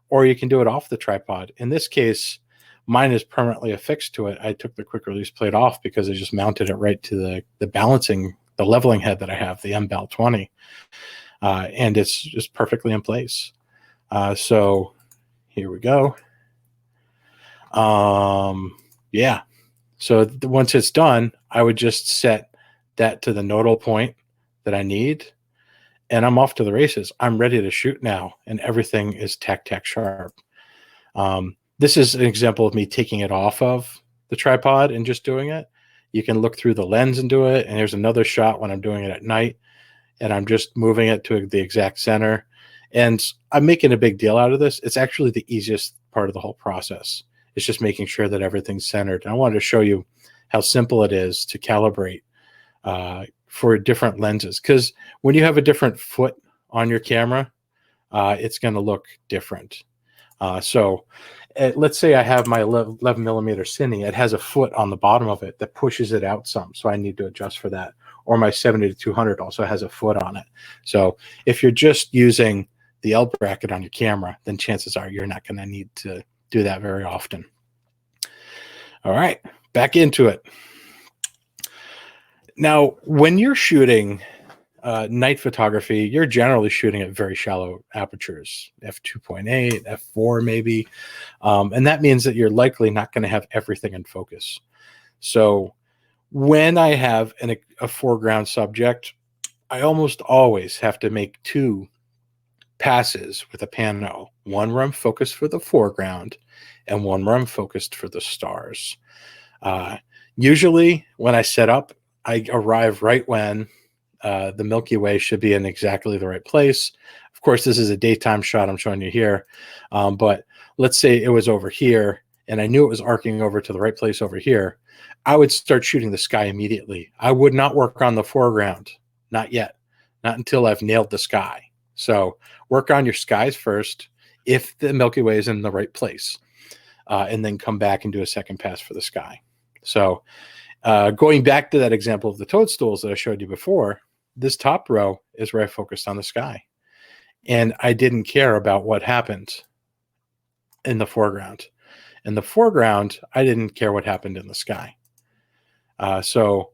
Speaker 1: or you can do it off the tripod. In this case, mine is permanently affixed to it. I took the quick release plate off because I just mounted it right to the leveling head that I have, the MW 20. And it's just perfectly in place. So here we go. Yeah. So once it's done, I would just set that to the nodal point that I need. and I'm off to the races. I'm ready to shoot now, and everything is tack sharp. This is an example of me taking it off of the tripod and just doing it. You can look through the lens and do it. And here's another shot when I'm doing it at night, and I'm just moving it to the exact center. And I'm making a big deal out of this. It's actually the easiest part of the whole process. It's just making sure that everything's centered. And I wanted to show you how simple it is to calibrate for different lenses. Because when you have a different foot on your camera, it's going to look different. So let's say I have my 11 millimeter Cine. It has a foot on the bottom of it that pushes it out some. So I need to adjust for that. Or my 70-200 also has a foot on it. So if you're just using the L bracket on your camera, then chances are you're not going to need to do that very often. All right, back into it. Now, when you're shooting night photography, you're generally shooting at very shallow apertures, f2.8, f4 maybe, and that means that you're likely not going to have everything in focus. So when I have a foreground subject, I almost always have to make two passes with a pano, one where I'm focused for the foreground and one where I'm focused for the stars. Usually when I set up, I arrive right when the Milky Way should be in exactly the right place. Of course, this is a daytime shot I'm showing you here, but let's say it was over here and I knew it was arcing over to the right place over here. I would start shooting the sky immediately. I would not work on the foreground, not yet, not until I've nailed the sky. So work on your skies first if the Milky Way is in the right place, and then come back and do a second pass for the sky. So going back to that example of the toadstools that I showed you before, this top row is where I focused on the sky. And I didn't care about what happened in the foreground. In the foreground, I didn't care what happened in the sky. So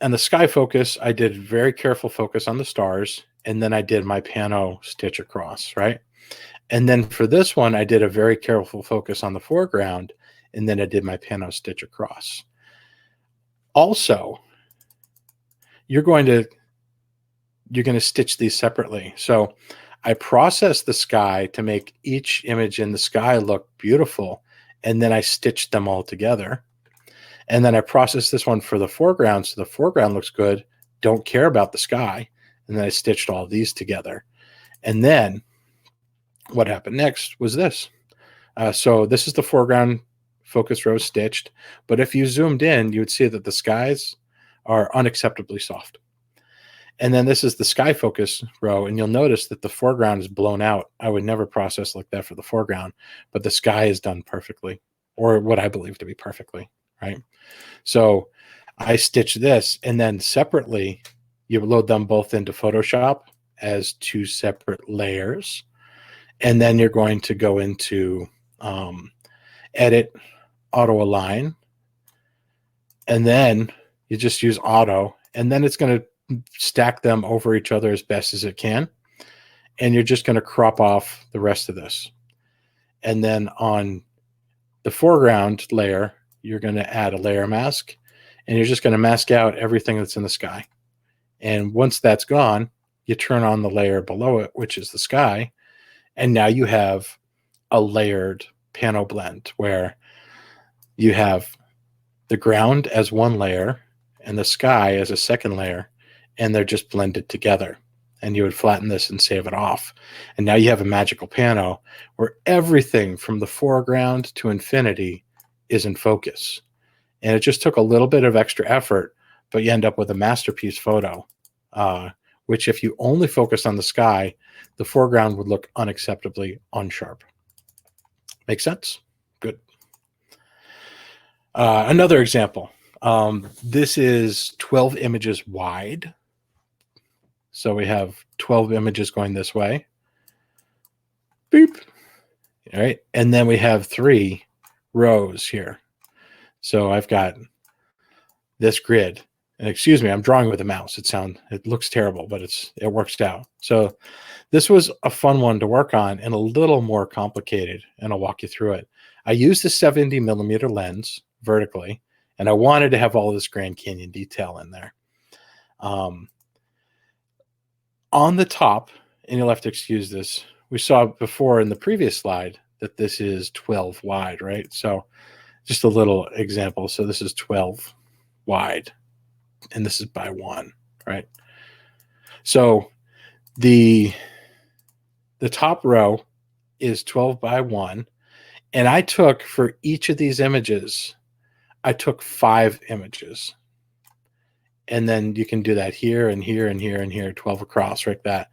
Speaker 1: on the sky focus, I did very careful focus on the stars, and then I did my pano stitch across, right? And then for this one, I did a very careful focus on the foreground, and then I did my pano stitch across. Also, you're going to stitch these separately. So I processed the sky to make each image in the sky look beautiful, and then I stitched them all together. And then I processed this one for the foreground, so the foreground looks good, don't care about the sky, and then I stitched all of these together. And then what happened next was this. So this is the foreground focus row stitched, but if you zoomed in, you would see that the skies are unacceptably soft. And then this is the sky focus row, and you'll notice that the foreground is blown out. I would never process like that for the foreground, but the sky is done perfectly, or what I believe to be perfectly, right? So I stitch this, and then separately, you load them both into Photoshop as two separate layers. And then you're going to go into Edit, Auto Align, and then you just use Auto, and then it's going to stack them over each other as best as it can. And you're just going to crop off the rest of this. And then on the foreground layer, you're going to add a layer mask, and you're just going to mask out everything that's in the sky. And once that's gone, you turn on the layer below it, which is the sky. And now you have a layered pano blend where you have the ground as one layer and the sky as a second layer, and they're just blended together. And you would flatten this and save it off. And now you have a magical pano where everything from the foreground to infinity is in focus. And it just took a little bit of extra effort, but you end up with a masterpiece photo, which if you only focus on the sky, the foreground would look unacceptably unsharp. Make sense? Good. Another example. This is 12 images wide. So we have 12 images going this way. Beep. All right. And then we have 3 rows here. So I've got this grid. And excuse me, I'm drawing with a mouse. It looks terrible, but it works out. So this was a fun one to work on and a little more complicated, and I'll walk you through it. I used a 70 millimeter lens vertically, and I wanted to have all this Grand Canyon detail in there. On the top, and you'll have to excuse this, we saw before in the previous slide that this is 12 wide, right? So just a little example. So this is 12 wide, and this is by 1, right? So the top row is 12 by 1, and I took, for each of these images, I took 5 images. And then you can do that here and here and here and here, 12 across, like that.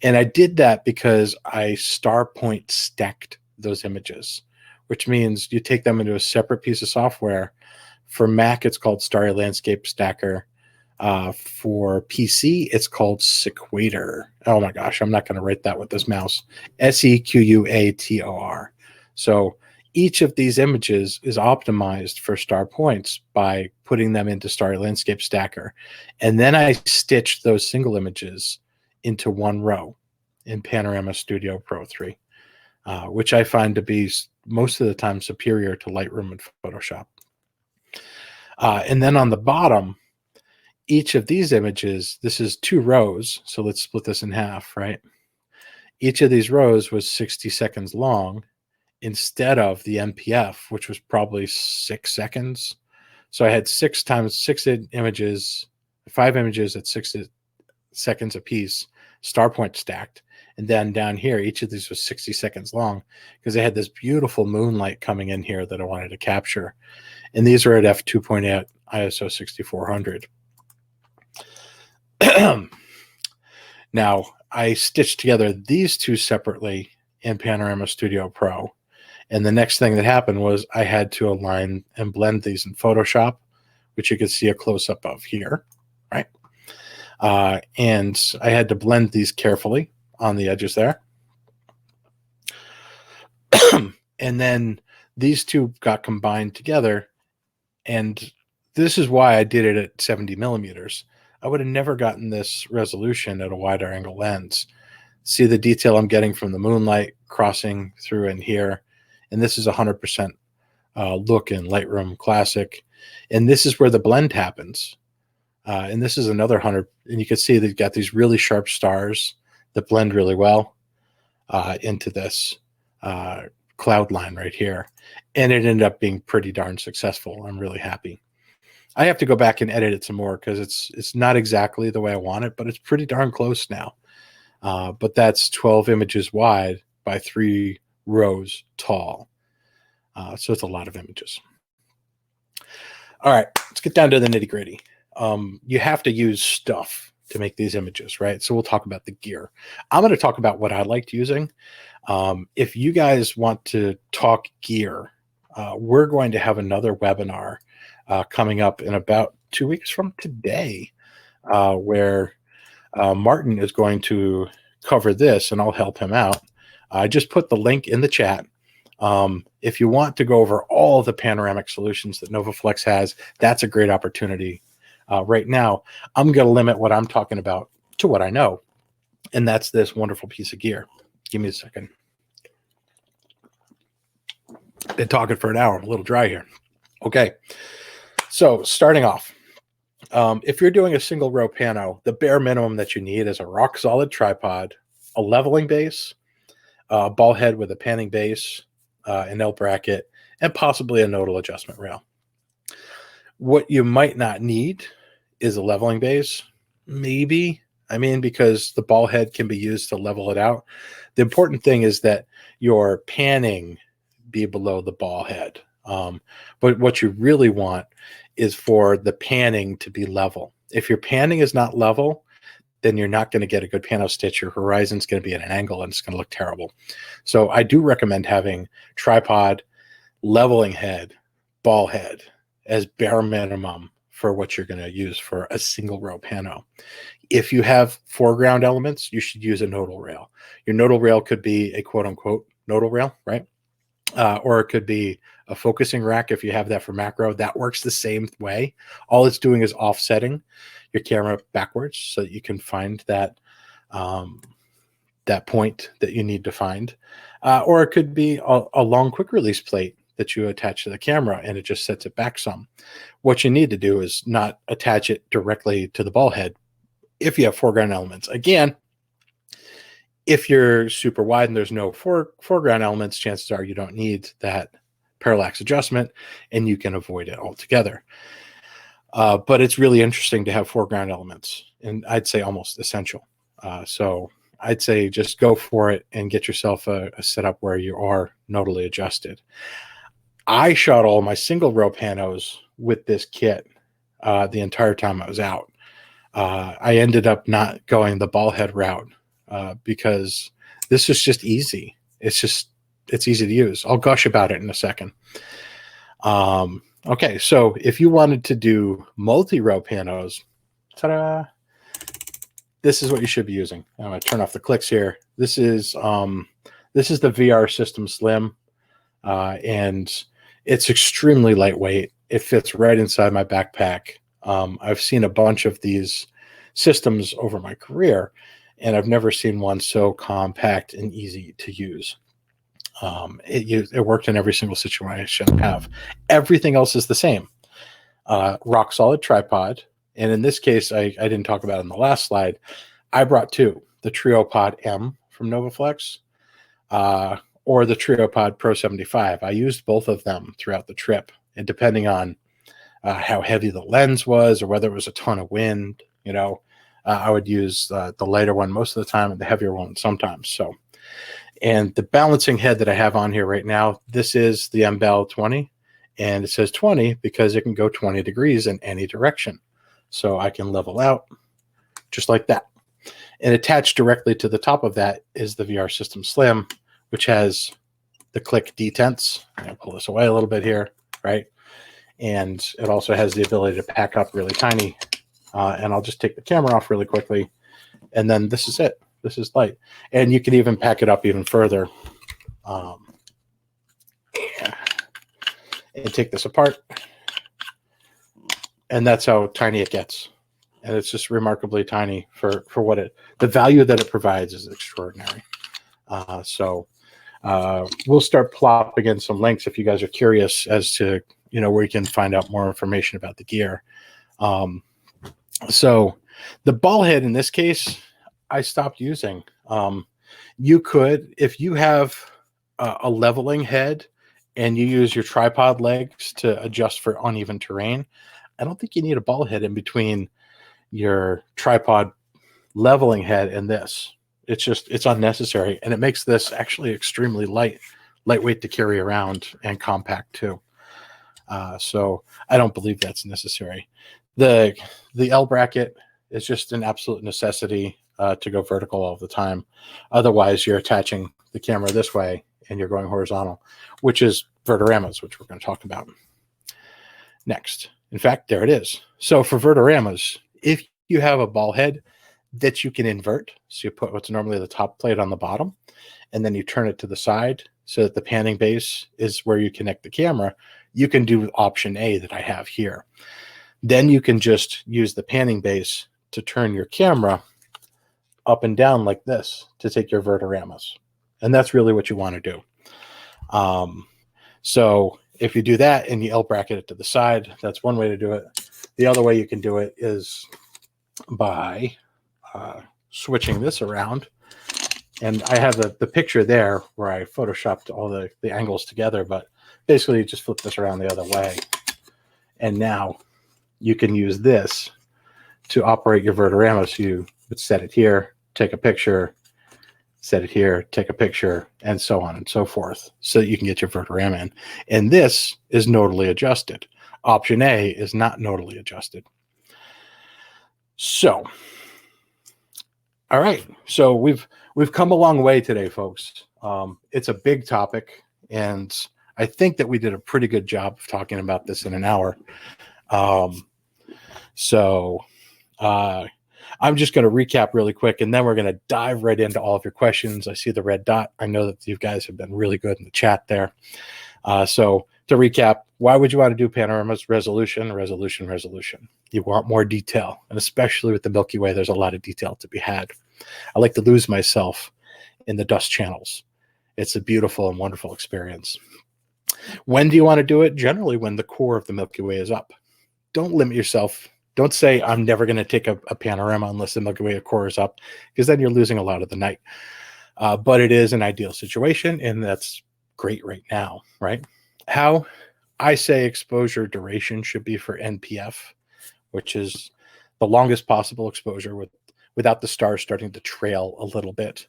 Speaker 1: And I did that because I star point stacked those images, which means you take them into a separate piece of software. For Mac, it's called Starry Landscape Stacker. For PC, it's called Sequator. Oh my gosh, I'm not going to write that with this mouse. Sequator. So each of these images is optimized for star points by putting them into Starry Landscape Stacker. And then I stitched those single images into one row in Panorama Studio Pro 3, which I find to be most of the time superior to Lightroom and Photoshop. And then on the bottom, each of these images, this is 2 rows, so let's split this in half, right? Each of these rows was 60 seconds long instead of the MPF, which was probably 6 seconds. So I had 6 times 6 images, 5 images at 6 seconds a piece, star point stacked. And then down here, each of these was 60 seconds long because I had this beautiful moonlight coming in here that I wanted to capture. And these are at f2.8 ISO 6400. Now, I stitched together these 2 separately in Panorama Studio Pro. And the next thing that happened was I had to align and blend these in Photoshop, which you can see a close-up of here, right? And I had to blend these carefully on the edges there. And then these 2 got combined together. And this is why I did it at 70 millimeters. I would have never gotten this resolution at a wider angle lens. See the detail I'm getting from the moonlight crossing through in here. And this is 100% look in Lightroom Classic. And this is where the blend happens. And this is another 100. And you can see they've got these really sharp stars that blend really well into this cloud line right here. And it ended up being pretty darn successful. I'm really happy. I have to go back and edit it some more because it's not exactly the way I want it, but it's pretty darn close now. But that's 12 images wide by 3 rows tall. So it's a lot of images. All right, let's get down to the nitty gritty. You have to use stuff to make these images, right? So we'll talk about the gear. I'm going to talk about what I liked using. If you guys want to talk gear, we're going to have another webinar coming up in about 2 weeks from today, where Martin is going to cover this, and I'll help him out. I just put the link in the chat. If you want to go over all the panoramic solutions that NovaFlex has, that's a great opportunity. Right now, I'm going to limit what I'm talking about to what I know, and that's this wonderful piece of gear. Give me a second. Been talking for an hour. I'm a little dry here. Okay, so starting off, if you're doing a single row pano, the bare minimum that you need is a rock solid tripod, a leveling base, a ball head with a panning base, an L bracket, and possibly a nodal adjustment rail. What you might not need is a leveling base, maybe. I mean, because the ball head can be used to level it out. The important thing is that your panning be below the ball head. But what you really want is for the panning to be level. If your panning is not level, then you're not going to get a good pano stitch. Your horizon's going to be at an angle and it's going to look terrible. So I do recommend having tripod, leveling head, ball head as bare minimum for what you're going to use for a single row pano. If you have foreground elements, you should use a nodal rail. Your nodal rail could be a quote unquote nodal rail, right? Or it could be a focusing rack if you have that for macro. That works the same way. All it's doing is offsetting your camera backwards so that you can find that that point that you need to find. Or it could be a long quick release plate that you attach to the camera and it just sets it back some. What you need to do is not attach it directly to the ball head if you have foreground elements. Again, If you're super wide and there's no foreground elements, chances are you don't need that parallax adjustment and you can avoid it altogether. But it's really interesting to have foreground elements, and I'd say almost essential. So I'd say just go for it and get yourself a setup where you are nodally adjusted. I shot all my single row panos with this kit the entire time I was out. I ended up not going the ball head route because this is just easy. It's easy to use. I'll gush about it in a second. Okay, so if you wanted to do multi-row panos, ta-da, this is what you should be using. I'm going to turn off the clicks here. This is the VR System Slim, and it's extremely lightweight. It fits right inside my backpack. I've seen a bunch of these systems over my career, and I've never seen one so compact and easy to use. It worked in every single situation I have. Everything else is the same. Rock solid tripod. And in this case, I didn't talk about it in the last slide. I brought two, the TrioPod M from Novaflex, or the TrioPod Pro 75. I used both of them throughout the trip. And depending on how heavy the lens was or whether it was a ton of wind, I would use the lighter one most of the time and the heavier one sometimes. So, and the balancing head that I have on here right now, this is the MW 20, and it says 20 because it can go 20 degrees in any direction. So I can level out just like that. And attached directly to the top of that is the VR System Slim, which has the click detents. I'm going to pull this away a little bit here, right? And it also has the ability to pack up really tiny. And I'll just take the camera off really quickly. And then this is it. This is light. And you can even pack it up even further. And take this apart. And that's how tiny it gets. And it's just remarkably tiny for what the value that it provides is extraordinary. So we'll start plopping in some links if you guys are curious as to, where you can find out more information about the gear. So the ball head in this case, I stopped using. You could, if you have a leveling head and you use your tripod legs to adjust for uneven terrain, I don't think you need a ball head in between your tripod leveling head and this. It's unnecessary, and it makes this actually extremely lightweight to carry around and compact too. So I don't believe that's necessary. The L bracket is just an absolute necessity to go vertical all the time. Otherwise, you're attaching the camera this way and you're going horizontal, which is Vertoramas, which we're going to talk about next. In fact, there it is. So for Vertoramas, if you have a ball head that you can invert, so you put what's normally the top plate on the bottom, and then you turn it to the side so that the panning base is where you connect the camera, you can do option A that I have here. Then you can just use the panning base to turn your camera up and down like this to take your Vertoramas. And that's really what you want to do. So if you do that and you L bracket it to the side, that's one way to do it. The other way you can do it is by switching this around. And I have the picture there where I photoshopped all the angles together, but basically you just flip this around the other way. And now you can use this to operate your Vertorama. So you would set it here, take a picture, set it here, take a picture, and so on and so forth, so that you can get your Vertorama in. And this is nodally adjusted. Option A is not nodally adjusted. So, all right. So we've come a long way today, folks. It's a big topic, and I think that we did a pretty good job of talking about this in an hour. I'm just going to recap really quick, and then we're going to dive right into all of your questions. I see the red dot. I know that you guys have been really good in the chat there. So to recap, why would you want to do panoramas? Resolution. You want more detail, and especially with the Milky Way, there's a lot of detail to be had. I like to lose myself in the dust channels. It's a beautiful and wonderful experience. When do you want to do it? Generally when the core of the Milky Way is up. Don't limit yourself. Don't say, I'm never going to take a panorama unless the Milky Way core is up, because then you're losing a lot of the night. but it is an ideal situation, and that's great right now, right? How I say exposure duration should be for NPF, which is the longest possible exposure without the stars starting to trail a little bit.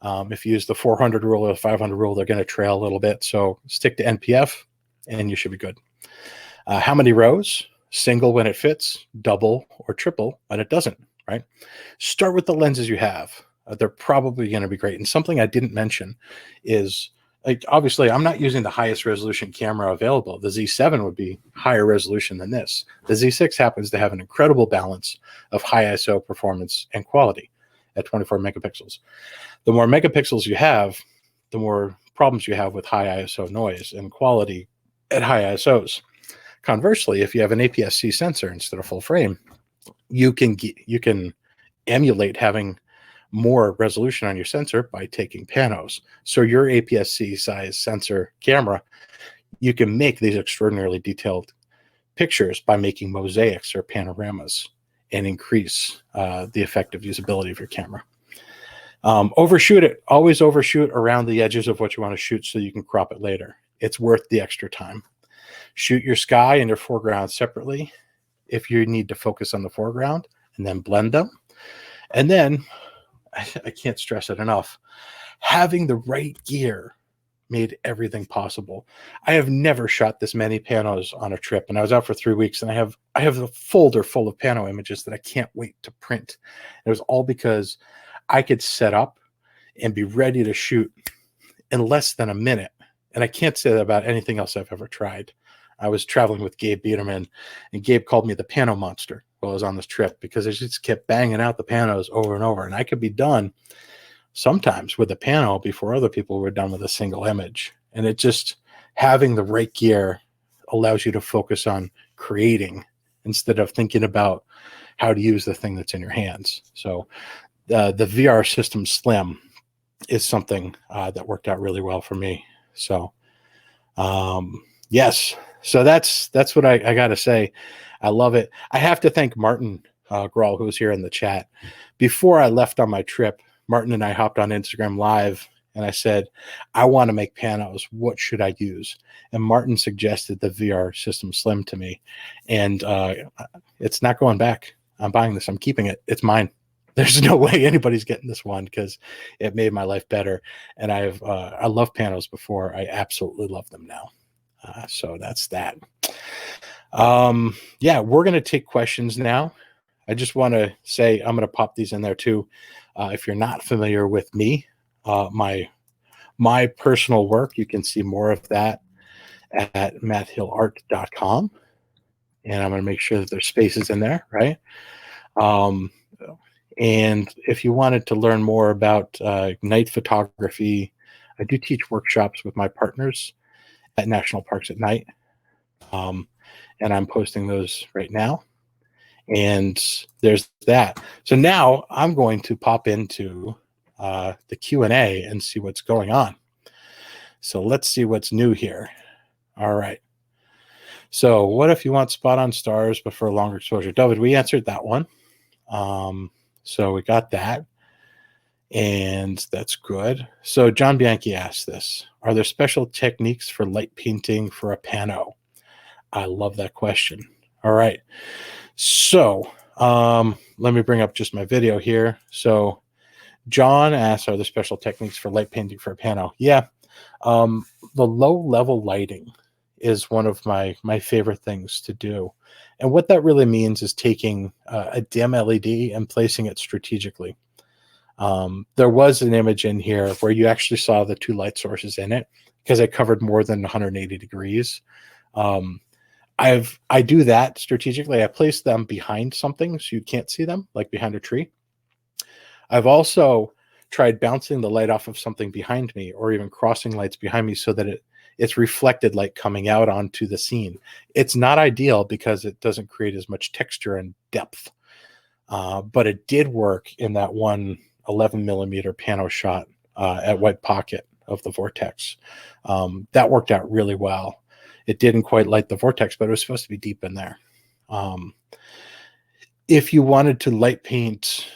Speaker 1: If you use the 400 rule or the 500 rule, they're going to trail a little bit. So stick to NPF and you should be good. How many rows? Single when it fits, double or triple when it doesn't, right? Start with the lenses you have. They're probably going to be great. And something I didn't mention is, like, obviously, I'm not using the highest resolution camera available. The Z7 would be higher resolution than this. The Z6 happens to have an incredible balance of high ISO performance and quality at 24 megapixels. The more megapixels you have, the more problems you have with high ISO noise and quality at high ISOs. Conversely, if you have an APS-C sensor instead of full frame, you can emulate having more resolution on your sensor by taking panos. So your APS-C size sensor camera, you can make these extraordinarily detailed pictures by making mosaics or panoramas and increase the effective usability of your camera. Overshoot it. Always overshoot around the edges of what you want to shoot so you can crop it later. It's worth the extra time. Shoot your sky and your foreground separately if you need to focus on the foreground, and then blend them. And then, I can't stress it enough, having the right gear made everything possible. I have never shot this many panos on a trip, and I was out for 3 weeks, and I have a folder full of pano images that I can't wait to print. It was all because I could set up and be ready to shoot in less than a minute. And I can't say that about anything else I've ever tried. I was traveling with Gabe Biederman, and Gabe called me the pano monster while I was on this trip because I just kept banging out the panos over and over. And I could be done sometimes with a pano before other people were done with a single image. And it just, having the right gear allows you to focus on creating instead of thinking about how to use the thing that's in your hands. So the VR System Slim is something that worked out really well for me. So yes, so that's what I got to say. I love it. I have to thank Martin Grawl, who was here in the chat. Before I left on my trip, Martin and I hopped on Instagram Live, and I said, I want to make panos. What should I use? And Martin suggested the VR System Slim to me, and it's not going back. I'm buying this. I'm keeping it. It's mine. There's no way anybody's getting this one because it made my life better. And I love panos before. I absolutely love them now. So that's that. Yeah, we're going to take questions now. I just want to say I'm going to pop these in there too. If you're not familiar with me, my personal work, you can see more of that at matthillart.com. And I'm going to make sure that there's spaces in there, right? And if you wanted to learn more about night photography, I do teach workshops with my partners at national parks at night. And I'm posting those right now. And there's that. So now I'm going to pop into the Q&A and see what's going on. So let's see what's new here. All right. So what if you want spot on stars but for a longer exposure? David, we answered that one. So we got that. And that's good. So John Bianchi asked this. Are there special techniques for light painting for a pano? I love that question. All right. So let me bring up just my video here. So John asked, are there special techniques for light painting for a pano? Yeah. The low level lighting is one of my favorite things to do. And what that really means is taking a dim LED and placing it strategically. There was an image in here where you actually saw the two light sources in it because I covered more than 180 degrees. I do that strategically. I place them behind something so you can't see them, like behind a tree. I've also tried bouncing the light off of something behind me or even crossing lights behind me so that it's reflected light coming out onto the scene. It's not ideal because it doesn't create as much texture and depth. But it did work in that one 11 millimeter pano shot at White Pocket of the vortex. That worked out really well. It didn't quite light the vortex, but it was supposed to be deep in there. If you wanted to light paint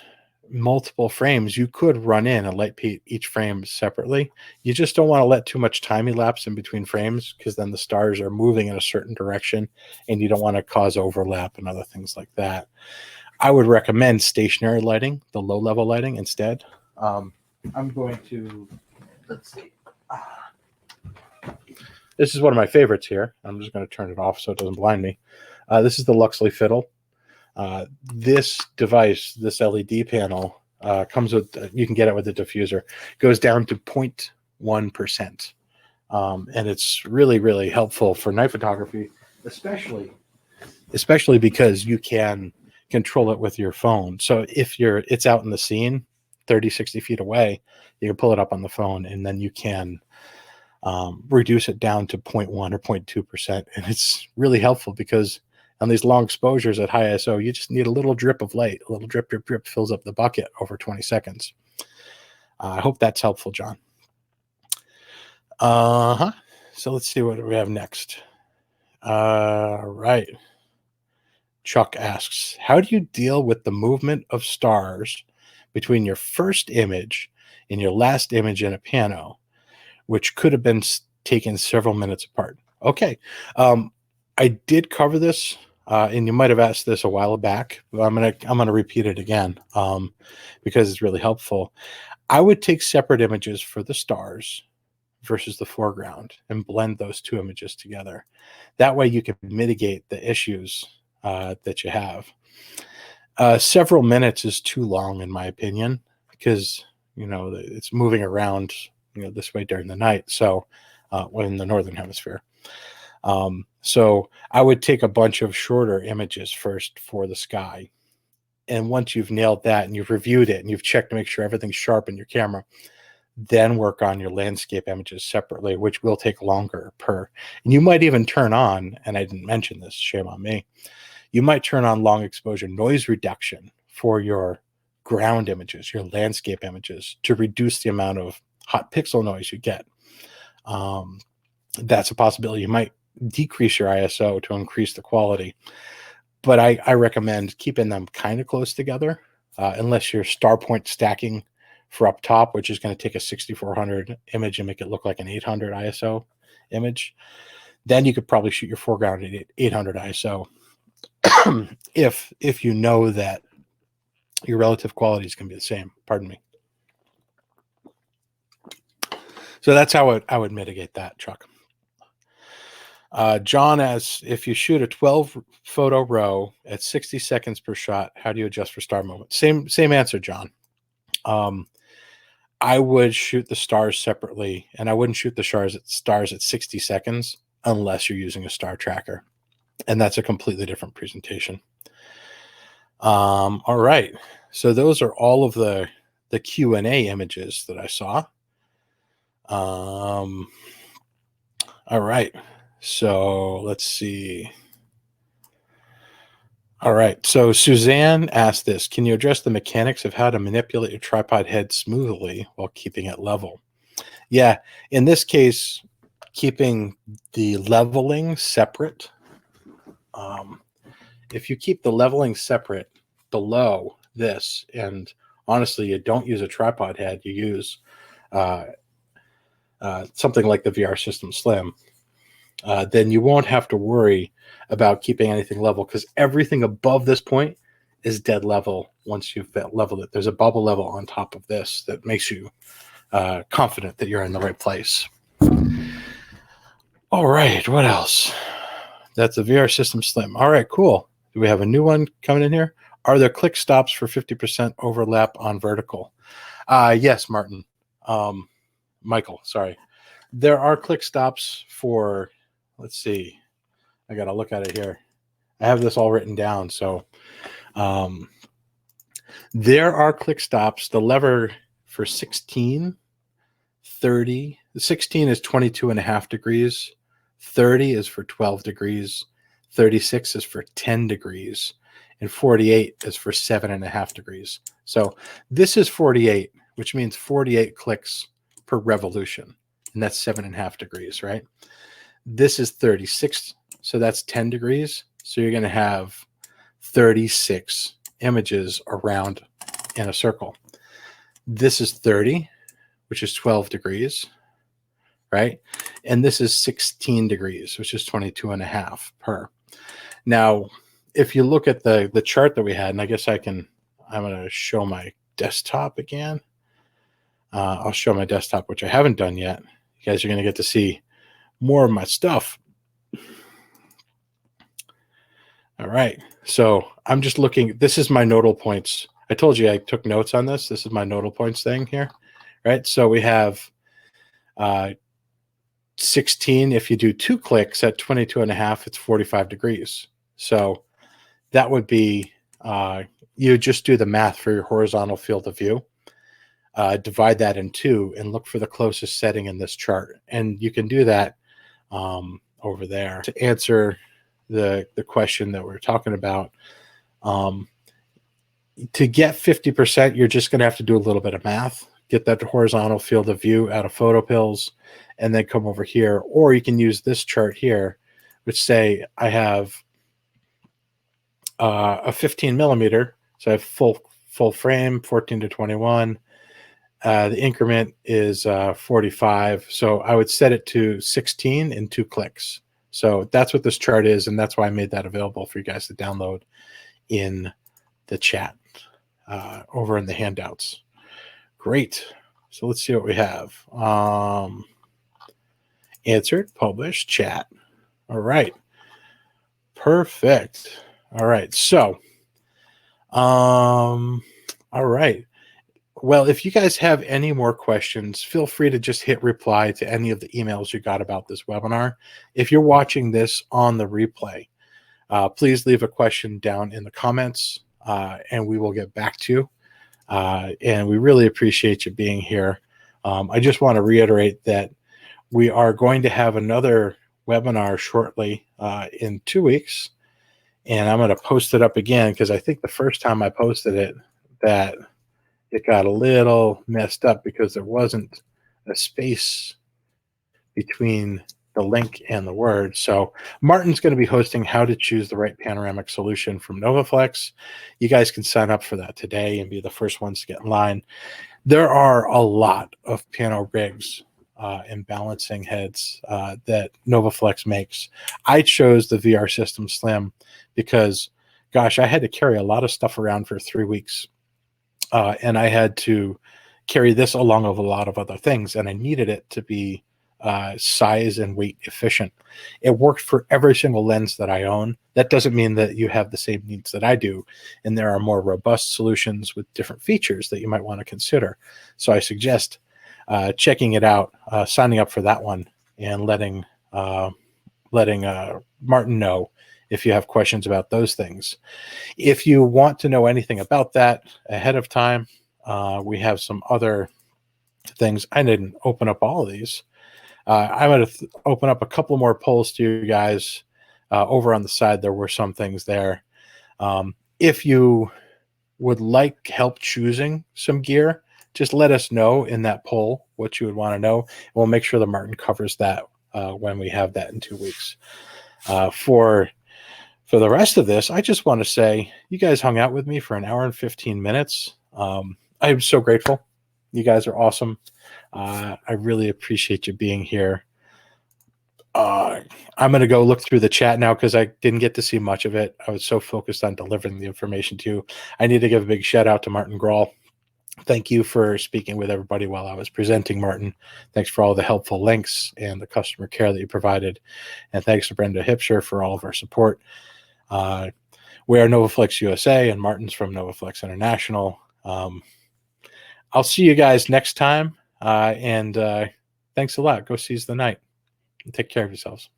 Speaker 1: multiple frames, you could run in and light paint each frame separately. You just don't want to let too much time elapse in between frames, because then the stars are moving in a certain direction and you don't want to cause overlap and other things like that. I would recommend stationary lighting, the low level lighting instead. I'm going to, let's see. This is one of my favorites here. I'm just going to turn it off so it doesn't blind me. This is the Luxley Fiddle. This device, this LED panel, comes with, you can get it with a diffuser, goes down to 0.1%. And it's really, really helpful for night photography, especially because you can control it with your phone. So if it's out in the scene 30, 60 feet away, you can pull it up on the phone, and then you can reduce it down to 0.1 or 0.2%. And it's really helpful because on these long exposures at high ISO, you just need a little drip of light. A little drip, drip, drip fills up the bucket over 20 seconds. I hope that's helpful, John. So let's see what we have next. Right. Chuck asks, how do you deal with the movement of stars between your first image and your last image in a pano, which could have been taken several minutes apart? Okay. I did cover this, and you might have asked this a while back, but I'm gonna repeat it again, because it's really helpful. I would take separate images for the stars versus the foreground and blend those two images together. That way you can mitigate the issues that you have. Several minutes is too long, in my opinion, because it's moving around this way during the night. So in the northern hemisphere. So I would take a bunch of shorter images first for the sky. And once you've nailed that and you've reviewed it and you've checked to make sure everything's sharp in your camera, then work on your landscape images separately, which will take longer per. And you might even turn on, and I didn't mention this, shame on me, you might turn on long exposure noise reduction for your ground images, your landscape images, to reduce the amount of hot pixel noise you get. That's a possibility. You might decrease your ISO to increase the quality, but I recommend keeping them kind of close together, unless you're star point stacking for up top, which is going to take a 6400 image and make it look like an 800 ISO image. Then you could probably shoot your foreground at 800 ISO if you know that your relative quality is going to be the same. Pardon me. So that's how I would mitigate that, Chuck. John asks, if you shoot a 12 photo row at 60 seconds per shot, how do you adjust for star movement? Same answer, John. I would shoot the stars separately, and I wouldn't shoot the stars at 60 seconds unless you're using a star tracker, and that's a completely different presentation. All right, so those are all of the Q&A images that I saw. All right, so let's see. All right, so Suzanne asked this: can you address the mechanics of how to manipulate your tripod head smoothly while keeping it level? Yeah, in this case, keeping the leveling separate. If you keep the leveling separate below this, and honestly, you don't use a tripod head, you use something like the VR System Slim, then you won't have to worry about keeping anything level, because everything above this point is dead level once you've leveled it. There's a bubble level on top of this that makes you confident that you're in the right place. All right, what else? That's the VR System Slim. All right, cool. Do we have a new one coming in here? Are there click stops for 50% overlap on vertical? Yes, Martin. Michael, sorry. There are click stops for, let's see. I got to look at it here. I have this all written down. So there are click stops. The lever for 16, 30. 16 is 22.5 degrees. 30 is for 12 degrees. 36 is for 10 degrees. And 48 is for 7.5 degrees. So this is 48, which means 48 clicks per revolution. And that's 7.5 degrees, right? This is 36. So that's 10 degrees. So you're going to have 36 images around in a circle. This is 30, which is 12 degrees, right? And this is 16 degrees, which is 22.5 per. Now, if you look at the chart that we had, and I guess I'm going to show my desktop again. I'll show my desktop, which I haven't done yet. You guys are going to get to see more of my stuff. All right. So I'm just looking. This is my nodal points. I told you I took notes on this. This is my nodal points thing here, right? So we have 16. If you do 2 clicks at 22.5, it's 45 degrees. So that would be, you just do the math for your horizontal field of view. Divide that in 2 and look for the closest setting in this chart. And you can do that over there. To answer the question that we're talking about, to get 50%, you're just going to have to do a little bit of math, get that horizontal field of view out of PhotoPills, and then come over here. Or you can use this chart here, which say I have a 15 millimeter. So I have full frame, 14 to 21. The increment is 45. So I would set it to 16 in 2 clicks. So that's what this chart is, and that's why I made that available for you guys to download in the chat over in the handouts. Great. So let's see what we have. Answered, published, chat. All right. Perfect. All right. So, all right. Well, if you guys have any more questions, feel free to just hit reply to any of the emails you got about this webinar. If you're watching this on the replay, please leave a question down in the comments, and we will get back to you. And we really appreciate you being here. I just want to reiterate that we are going to have another webinar shortly in 2 weeks, and I'm going to post it up again because I think the first time I posted it, that it got a little messed up because there wasn't a space between the link and the word. So Martin's going to be hosting how to choose the right panoramic solution from NovaFlex. You guys can sign up for that today and be the first ones to get in line. There are a lot of Pano rigs and balancing heads that NovaFlex makes. I chose the VR System Slim because, gosh, I had to carry a lot of stuff around for 3 weeks. And I had to carry this along with a lot of other things, and I needed it to be size and weight efficient. It worked for every single lens that I own. That doesn't mean that you have the same needs that I do, and there are more robust solutions with different features that you might want to consider. So I suggest checking it out, signing up for that one, and letting Martin know if you have questions about those things. If you want to know anything about that ahead of time, we have some other things. I didn't open up all of these. I'm going to open up a couple more polls to you guys. Over on the side, there were some things there. If you would like help choosing some gear, just let us know in that poll what you would want to know. We'll make sure that Martin covers that when we have that in 2 weeks. For the rest of this, I just want to say you guys hung out with me for 1 hour and 15 minutes. I'm so grateful. You guys are awesome. I really appreciate you being here. I'm going to go look through the chat now because I didn't get to see much of it. I was so focused on delivering the information to you. I need to give a big shout out to Martin Grawl. Thank you for speaking with everybody while I was presenting, Martin. Thanks for all the helpful links and the customer care that you provided. And thanks to Brenda Hipsher for all of our support. We are NovaFlex USA, and Martin's from NovaFlex International. I'll see you guys next time, and thanks a lot. Go seize the night. Take care of yourselves.